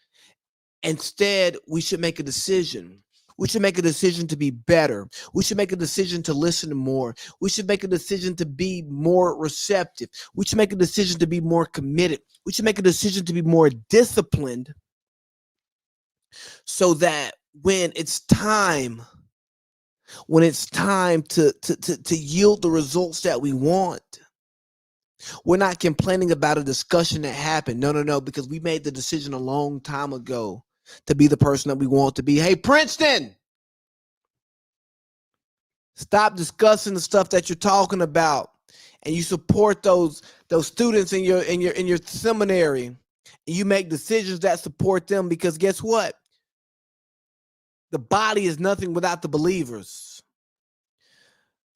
Instead, we should make a decision. We should make a decision to be better. We should make a decision to listen more. We should make a decision to be more receptive. We should make a decision to be more committed. We should make a decision to be more disciplined, so that when it's time to yield the results that we want, we're not complaining about a discussion that happened. No, because we made the decision a long time ago to be the person that we want to be. Hey, Princeton, stop discussing the stuff that you're talking about, and you support those students in your seminary, and you make decisions that support them. Because guess what? The body is nothing without the believers.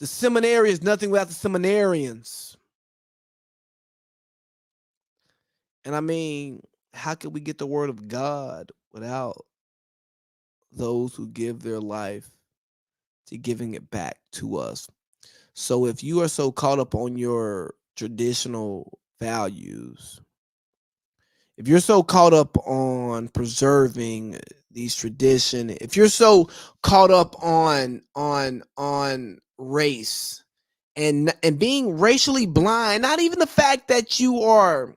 The seminary is nothing without the seminarians. And I mean, how can we get the word of God without those who give their life to giving it back to us? So if you are so caught up on your traditional values, if you're so caught up on preserving these traditions, if you're so caught up on race and being racially blind, not even the fact that you're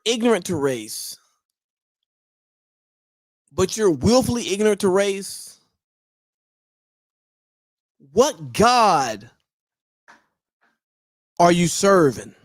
ignorant to race, but you're willfully ignorant to race, what God are you serving?